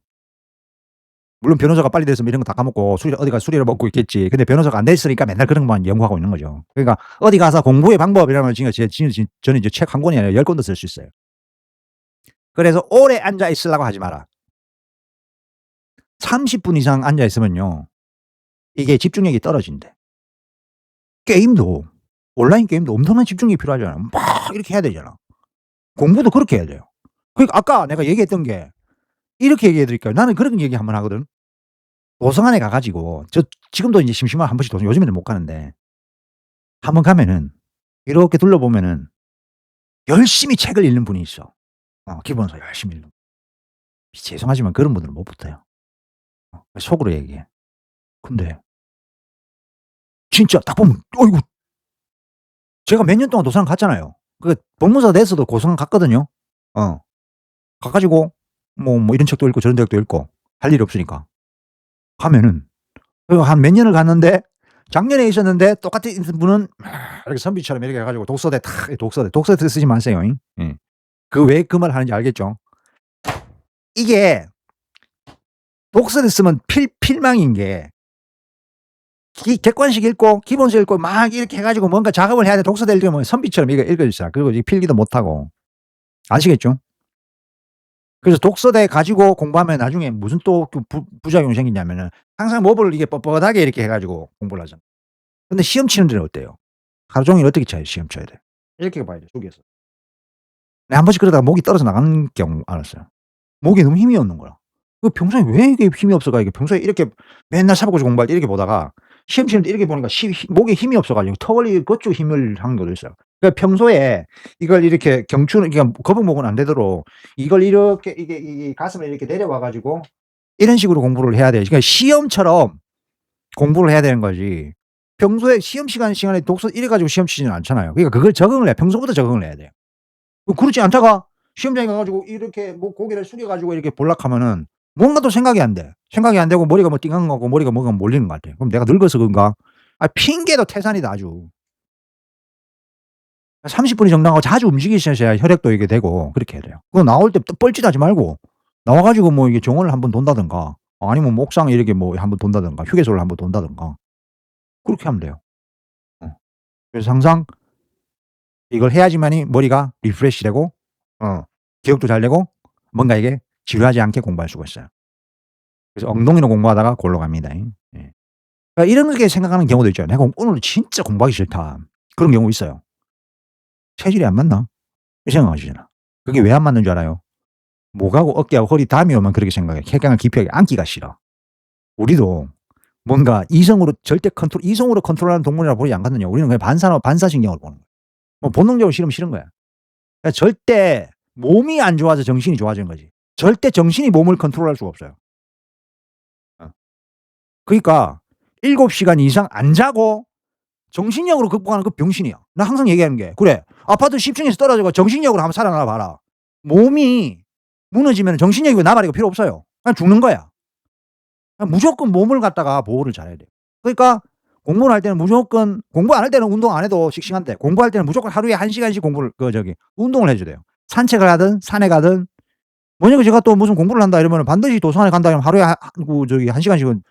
물론 변호사가 빨리 됐으면 이런 거 다 까먹고 어디 가서 수리를 먹고 있겠지. 근데 변호사가 안 됐으니까 맨날 그런 것만 연구하고 있는 거죠. 그러니까 어디 가서 공부의 방법이라면 저는 이제 책 한 권이 아니라 10 권도 쓸 수 있어요. 그래서 오래 앉아 있으려고 하지 마라. 30분 이상 앉아 있으면요. 이게 집중력이 떨어진대. 게임도 온라인 게임도 엄청난 집중력이 필요하잖아요. 막 이렇게 해야 되잖아. 공부도 그렇게 해야 돼요. 그러니까 아까 내가 얘기했던 게 이렇게 얘기해 드릴까요? 나는 그런 얘기 한번 하거든. 도서관에 가 가지고 지금도 인제 심심하면 한 번씩 요즘에는 못 가는데 한번 가면은 이렇게 둘러보면은 열심히 책을 읽는 분이 있어. 기본서 열심히 읽는 죄송하지만 그런 분들은 못 붙어요. 속으로 얘기해. 근데 진짜 딱 보면 어이구 제가 몇 년 동안 도서관 갔잖아요. 법무사 돼서도 도서관 갔거든요. 어. 가 가지고 뭐 이런 책도 읽고 저런 책도 읽고 할 일이 없으니까. 가면은 한 몇 년을 갔는데 작년에 있었는데 똑같은 분은 이렇게 선비처럼 이렇게 해 가지고 독서대 독서대 쓰지 마세요잉. 예. 왜 그 말 하는지 알겠죠? 이게 독서대 쓰면 필망인 게 객관식 읽고 기본서 읽고 막 이렇게 해 가지고 뭔가 작업을 해야 돼. 독서도 읽으면 선비처럼 읽어 주시라. 그리고 이 필기도 못 하고. 아시겠죠? 그래서 독서대 가지고 공부하면 나중에 무슨 또 그 부작용이 생기냐면은 항상 뭐를 이게 뻣뻣하게 이렇게 해 가지고 공부를 하잖아요. 근데 시험 치는 데는 어때요? 하루 종일 어떻게 쳐요? 시험 쳐야 돼. 이렇게 봐야 돼, 숙여서. 네, 한 번씩 그러다가 목이 떨어져 나가는 경우 알았어요. 목에 너무 힘이 없는 거야. 그 평소에 왜 이게 힘이 없어가 이게 평소에 이렇게 맨날 사복고시 공부할 때 이렇게 보다가 시험 치는데 이렇게 보니까 목에 힘이 없어 가지고 턱 올리고 그쪽 힘을 하는 것도 있어요. 그러니까 평소에 이걸 이렇게 경추는 그러니까 거북목은 안 되도록 이걸 이렇게 이게 이 가슴을 이렇게 내려와 가지고 이런 식으로 공부를 해야 돼요. 그러니까 시험처럼 공부를 해야 되는 거지. 평소에 시간에 독서 이래 가지고 시험 치지는 않잖아요. 그러니까 그걸 적응을 해. 평소부터 적응을 해야 돼요. 그렇지 않다가 시험장에 가 가지고 이렇게 뭐 고개를 숙여 가지고 이렇게 보려고 하면은 뭔가 또 생각이 안 돼. 생각이 안 되고 머리가 뭐 띵한 것 같고 머리가 뭐가 몰리는 것 같아. 그럼 내가 늙어서 그런가? 핑계도 태산이다 아주. 30 분이 정당하고 자주 움직이셔야 혈액도 이게 되고 그렇게 해야 돼요. 그거 나올 때 또 뻘짓하지 말고 나와 가지고 뭐 이게 정원을 한번 돈다든가 아니면 뭐 옥상에 이렇게 뭐 한번 돈다든가 휴게소를 한번 돈다든가 그렇게 하면 돼요. 어. 그래서 항상 이걸 해야지만이 머리가 리프레시 되고 기억도 잘 되고 뭔가 이게 지루하지 않게 공부할 수가 있어요. 그래서 엉덩이로 공부하다가 골로 갑니다. 예. 그러니까 이렇게 생각하는 경우도 있죠. '내가 오늘 진짜 공부하기 싫다.' 그런 경우 있어요. '체질이 안 맞나?' 이 생각하시잖아. 그게 왜 안 맞는 줄 알아요? 목하고 어깨하고 허리 담이 오면 그렇게 생각해. 혈관을 깊이 앉기가 싫어. 우리도 뭔가 이성으로 컨트롤하는 동물이라고 보지 않거든요. 우리는 그냥 반사신경으로 보는 거야. 뭐 본능적으로 싫으면 싫은 거야. 그러니까 절대 몸이 안 좋아서 정신이 좋아지는 거지. 절대 정신이 몸을 컨트롤할 수가 없어요. 어. 그러니까 7 시간 이상 안 자고 정신력으로 극복하는 그 병신이야. 나 항상 얘기하는 게 그래. 아파트 10 층에서 떨어져 정신력으로 한번 살아나 봐라. 몸이 무너지면 정신력이 남아 있고 필요 없어요. 그냥 죽는 거야. 무조건 몸을 갖다가 보호를 잘해야 돼요. 그러니까 공부를 할 때는 무조건 공부 안 할 때는 운동 안 해도 씩씩한데 공부할 때는 무조건 하루에 1 시간씩 공부를 운동을 해 줘야 돼요. 산책을 하든 산에 가든 만약에 제가 또 무슨 공부를 한다 이러면은 반드시 도서관에 간다 그러면 하루에 1 시간씩은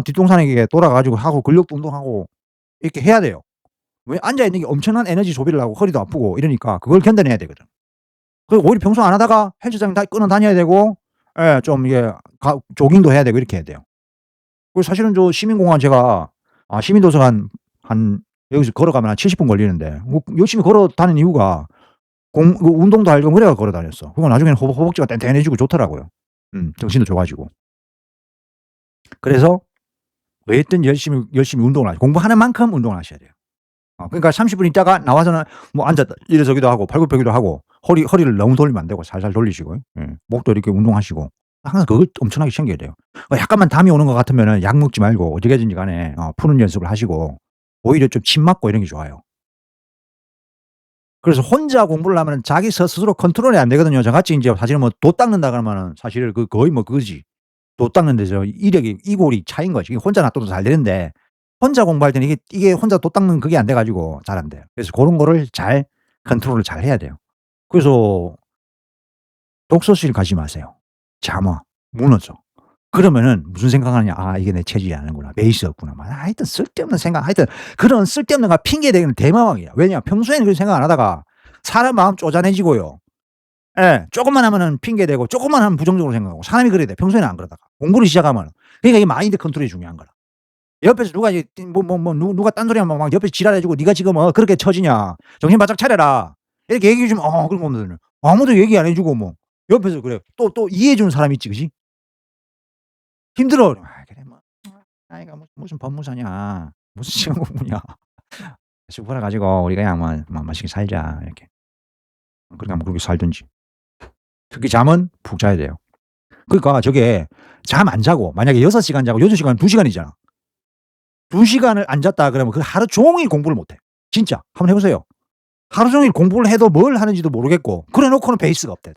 뒷동산에 이렇게 돌아 가지고 하고 근력도 운동하고 이렇게 해야 돼요. 왜 앉아 있는 게 엄청난 에너지 소비를 하고 허리도 아프고 이러니까 그걸 견뎌내야 되거든. 그리고 오히려 평소 안 하다가 헬스장 끊어 다녀야 되고 좀 이게 조깅도 해야 되고 이렇게 해야 돼요. 그리고 사실은 저 시민공원 제가 시민도서관 여기서 걸어가면 한 70분 걸리는데 열심히 걸어 다니는 이유가 운동도 하려고 그래 갖고 걸어 다녔어. 그리고 나중에는 허벅지가 땡땡해지고 좋더라고요. 정신도 좋아지고. 그래서 어쨌든 열심히 운동을 공부하는 만큼 운동을 하셔야 돼요. 그러니까 30분 있다가 나와서는 뭐 앉았다 이래저기도 하고 팔굽혀펴기도 하고 허리를 너무 돌리면 안 되고 살살 돌리시고 목도 이렇게 운동하시고 항상 그걸 엄청나게 챙겨야 돼요. 약간만 담이 오는 것 같으면은 약 먹지 말고 어떻게 하든지 간에 푸는 연습을 하시고 오히려 좀 침 맞고 이런 게 좋아요. 그래서 혼자 공부를 하면은 자기 스스로 컨트롤이 안 되거든요. 저같이 인제 사실은 뭐 돛 닦는다 그러면은 사실 거의 뭐 그거지. 돛 닦는 데서 이력이 이골이 차이인 거지. 혼자 놔둬도 잘 되는데 혼자 공부할 때는 이게 혼자 돛 닦는 그게 안 돼 가지고 잘 안 돼요. 그래서 고런 거를 잘 컨트롤을 잘 해야 돼요. 그래서 독서실 가지 마세요. 잠아. 무너져. 그러면은 무슨 생각하느냐. '아 이게 내 체질이 아니구나. 베이스였구나.' 막 하여튼 쓸데없는 생각 하여튼 그런 쓸데없는 거 핑계 대기는 대마왕이야. 왜냐 평소에는 그런 생각 안 하다가 사람 마음 쪼잔해지고요. 예. 쪼끔만 하면은 핑계 대고 쪼끔만 하면 부정적으로 생각하고 사람이 그래야 돼. 평소에는 안 그러다가. 공부를 시작하면은. 그러니까 이 마인드 컨트롤이 중요한 거라. 옆에서 누가 이제 누가 딴소리하면 막 옆에서 지랄해 주고 "네가 지금 그렇게 처지냐. 정신 바짝 차려라." 이렇게 얘기해 주면 그런 거거든요. 아무도 얘기 안 해 주고 뭐 옆에서 그래 또 이해해 주는 사람이 있지 그지? 힘들어. 그래 뭐 나이가 무슨 법무사냐. 무슨 시험 공부냐. 슈퍼라 가지고 우리 그냥 뭐 멋있게 살자 이렇게. 그렇게 하면 그렇게 살든지. 특히 잠은 푹 자야 돼요. 그러니까 저게 잠 안 자고 만약에 6 시간 자고 6 시간 2 시간이잖아. 2 시간을 안 잤다 그러면 그 하루 종일 공부를 못 해. 진짜. 한번 해 보세요. 하루 종일 공부를 해도 뭘 하는지도 모르겠고 그래 놓고는 베이스가 없대.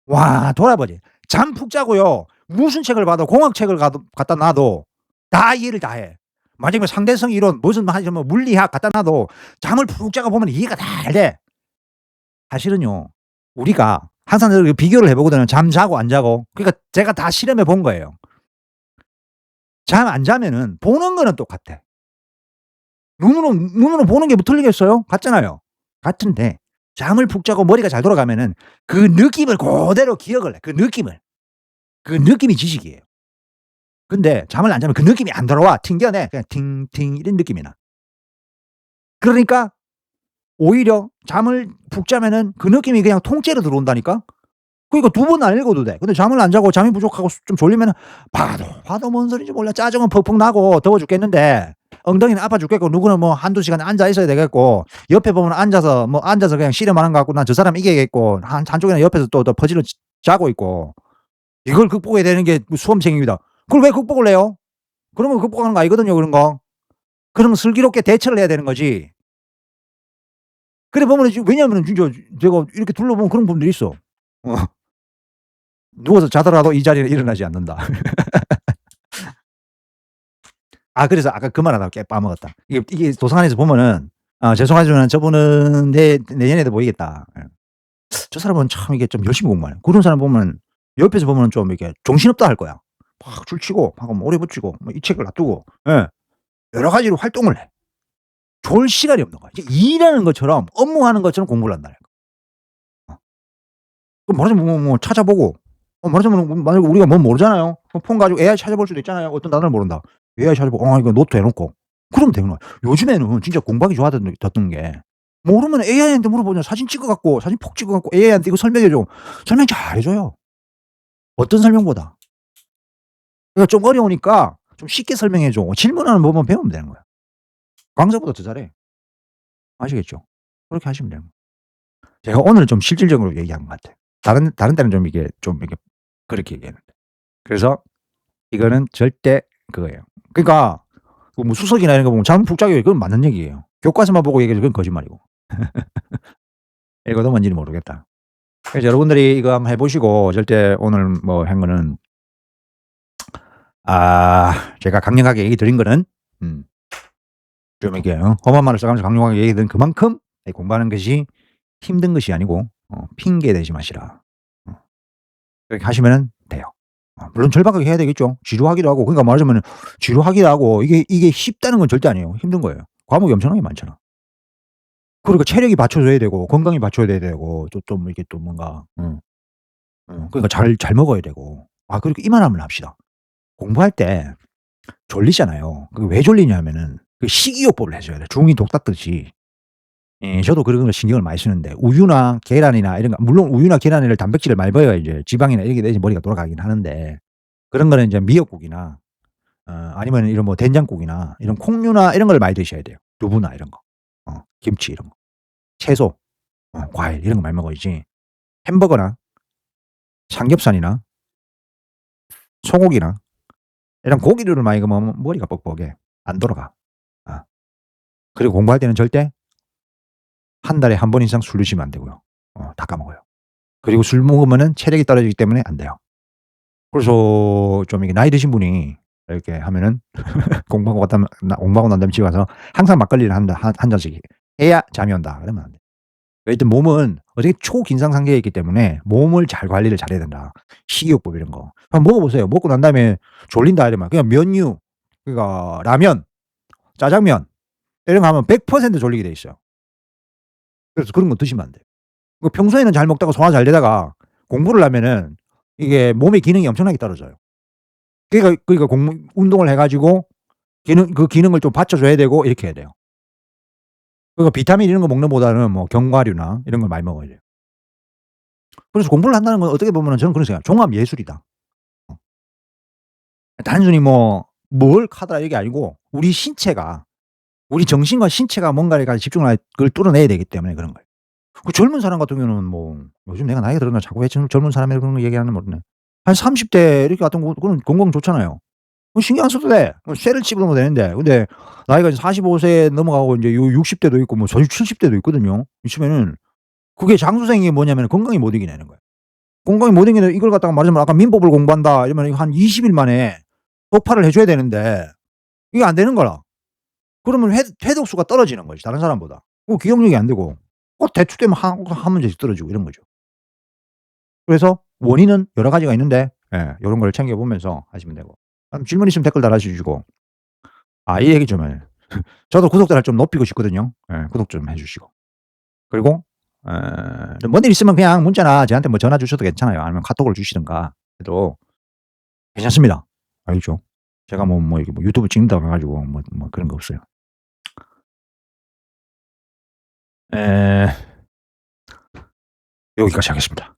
와 돌아보지. 잠 푹 자고요. 무슨 책을 봐도 공학책을 갖다 놔도 다 이해를 다 해. 만약에 뭐 상대성 이론 무슨 뭐 물리학 갖다 놔도 잠을 푹 자고 보면 이해가 잘 돼. 사실은요. 우리가 항상 비교를 해 보거든요. 잠 자고 안 자고. 그러니까 제가 다 실험해 본 거예요. 잠 안 자면은 보는 거는 똑같아. 눈으로 보는 게 뭐 틀리겠어요? 같잖아요. 같은데 잠을 푹 자고 머리가 잘 돌아가면은 그 느낌을 고대로 기억을 해. 그 느낌을. 그 느낌이 지식이에요. 근데 잠을 안 자면 그 느낌이 안 돌아와. 튕겨내. 그냥 팅팅 이런 느낌이 나. 그러니까 오히려 잠을 푹 자면은 그 느낌이 그냥 통째로 들어온다니까? 그러니까 2번 안 읽어도 돼. 근데 잠을 안 자고 잠이 부족하고 좀 졸리면은 봐도 뭔 소리인지 몰라. 짜증은 퍽퍽 나고 더워 죽겠는데 엉덩이는 아파 죽겠고 누구는 뭐 1-2 시간 앉아 있어야 되겠고 옆에 보면 앉아서 그냥 씨름하는 것 같고 '난 저 사람 이겨야겠고.' 한쪽에는 옆에서 또 퍼즐을 짜고 있고 이걸 극복해야 되는 게 수험생입니다. 그걸 왜 극복을 해요? 그런 거 극복하는 거 아니거든요 그런 거. 그러면 슬기롭게 대처를 해야 되는 거지. 그래 보면은 왜냐하면은 진짜 제가 이렇게 둘러보면 그런 분들이 있어. 어. 누워서 자더라도 이 자리에 일어나지 않는다. 그래서 아까 그 말하다가 빠먹었다. 이게 도서관에서 보면은 죄송하지만 저분은 내년에도 보이겠다. 예. 저 사람은 참 이게 좀 열심히 공부하네. 그런 사람 보면 옆에서 보면은 좀 이렇게 정신없다 할 거야. 막 줄치고 막 오래 붙이고 이 책을 놔두고 예. 여러 가지로 활동을 해. 졸 시간이 없는 거야. 이제 일하는 것처럼 업무하는 것처럼 공부를 한다는 거. 그럼 말하자면 찾아보고 말하자면 만약에 우리가 뭐 모르잖아요. 그럼 폰 가지고 AI 찾아볼 수도 있잖아요. 어떤 단어를 모른다. AI 찾아보고 이거 노트 해 놓고 그러면 되는 거야. 요즘에는 진짜 공부하기 좋아졌던 게 모르면 AI한테 물어보면 사진 찍어 갖고 사진 푹 찍어 갖고 AI한테 "이거 설명해 줘." 설명 잘해 줘요. 어떤 설명보다. 그러니까 좀 어려우니까 좀 쉽게 설명해 줘. 질문하는 법만 배우면 되는 거야. 강사보다 더 잘해. 아시겠죠? 그렇게 하시면 되는 거예요. 제가 오늘은 좀 실질적으로 얘기한 것 같아요. 다른 때는 좀 이렇게 그렇게 얘기했는데. 그래서 이거는 절대 그거예요. 그러니까 그 뭐 수석이나 이런 거 보면 잠 푹 자게 그건 맞는 얘기예요. 교과서만 보고 얘기해도 그건 거짓말이고. 읽어도 뭔지는 모르겠다. 그래서 여러분들이 이거 한번 해 보시고 절대 오늘 뭐 한 거는 제가 강력하게 얘기 드린 거는 좀 이렇게 험한 말을 써 가면서 강력하게 얘기 드린 그만큼 공부하는 것이 힘든 것이 아니고 핑계 대지 마시라. 어 그렇게 하시면은 돼요. 물론 절박하게 해야 되겠죠. 지루하기도 하고 그러니까 말하자면은 지루하기도 하고 이게 쉽다는 건 절대 아니에요. 힘든 거예요. 과목이 엄청나게 많잖아. 그리고 체력이 받쳐줘야 되고 건강이 받쳐줘야 되고 좀 이렇게 또 뭔가 그러니까 잘 먹어야 되고. 그리고 이만하면 합시다. 공부할 때 졸리잖아요. 그 왜 졸리냐면은 그 식이요법을 해 줘야 돼. 중이 독 땄듯이. 예 저도 그런 거 신경을 많이 쓰는데 우유나 계란이나 이런 거 물론 우유나 계란을 단백질을 많이 먹어야 이제 지방이나 이렇게 돼야지 머리가 돌아가긴 하는데 그런 거는 인제 미역국이나 아니면은 이런 뭐 된장국이나 이런 콩류나 이런 걸 많이 드셔야 돼요. 두부나 이런 거. 김치 이런 거. 채소, 과일 이런 거 많이 먹어야지 햄버거나 삼겹살이나 소고기나 이런 고기류를 많이 먹으면 머리가 뻑뻑해. 안 돌아가. 아 그리고 공부할 때는 절대 한 달에 한 번 이상 술 드시면 안 되고요. 다 까먹어요. 그리고 술 먹으면은 체력이 떨어지기 때문에 안 돼요. 그래서 좀 이게 나이 드신 분이 이렇게 하면은 공부하고 난 다음에 집에 가서 항상 막걸리를 한 잔씩 해야 잠이 온다. 그러면 안 돼. 일단 몸은 어차피 초긴장 상태에 있기 때문에 몸을 잘 관리를 잘해야 된다. 식이요법 이런 거. 한번 먹어 보세요. 먹고 난 다음에 졸린다 이러면 그냥 면류 그러니까 라면, 짜장면 이런 거 하면 100% 졸리게 돼 있어요. 그래서 그런 거 드시면 안 돼요. 그 평소에는 잘 먹다가 소화 잘 되다가 공부를 하면은 이게 몸의 기능이 엄청나게 떨어져요. 그러니까 운동을 해 가지고 기능을 좀 받쳐 줘야 되고 이렇게 해야 돼요. 그러니까 비타민 이런 거 먹는 것보다는 뭐 견과류나 이런 걸 많이 먹어야 돼요. 그래서 공부를 한다는 건 어떻게 보면은 저는 그런 생각해요. 종합 예술이다. 어. 단순히 뭘 하더라 이게 아니고 우리 정신과 신체가 뭔가를 가지고 집중을 그걸 뚫어내야 되기 때문에 그런 거예요. 그 젊은 사람 같은 경우는 요즘 내가 나이가 들었나 자꾸 왜 젊은 사람이 그런 거 얘기하나 모르네. 한 30대 이렇게 같은 거 그건 건강 좋잖아요. 신경 안 써도 돼. 쇠를 집어넣으면 되는데. 근데 나이가 이제 45세 넘어가고 인제 60 대도 있고 저희 70 대도 있거든요. 이쯤에는 그게 장수생이 뭐냐면은 건강이 못 이겨내는 거예요. 건강이 못 이기는데 이걸 갖다가 말하자면 아까 민법을 공부한다 이러면 이거 한 20일 만에 독파를 해 줘야 되는데 이게 안 되는 거라. 그러면 회독수가 떨어지는 거지 다른 사람보다. 기억력이 안 되고 대충되면 한 문제씩 떨어지고 이런 거죠. 그래서 원인은 여러 가지가 있는데 요런 걸 챙겨 보면서 하시면 되고. 질문 있으면 댓글 달아 주시고 이 얘기 좀 해. 저도 구독자를 좀 높이고 싶거든요. 예. 구독 좀 해 주시고. 그리고 뭔 일 있으면 그냥 문자나 저한테 뭐 전화 주셔도 괜찮아요. 아니면 카톡을 주시든가 해도 괜찮습니다. 알죠? 제가 이렇게 유튜브 찍는다고 해 가지고 그런 거 없어요. 에 여기까지 하겠습니다.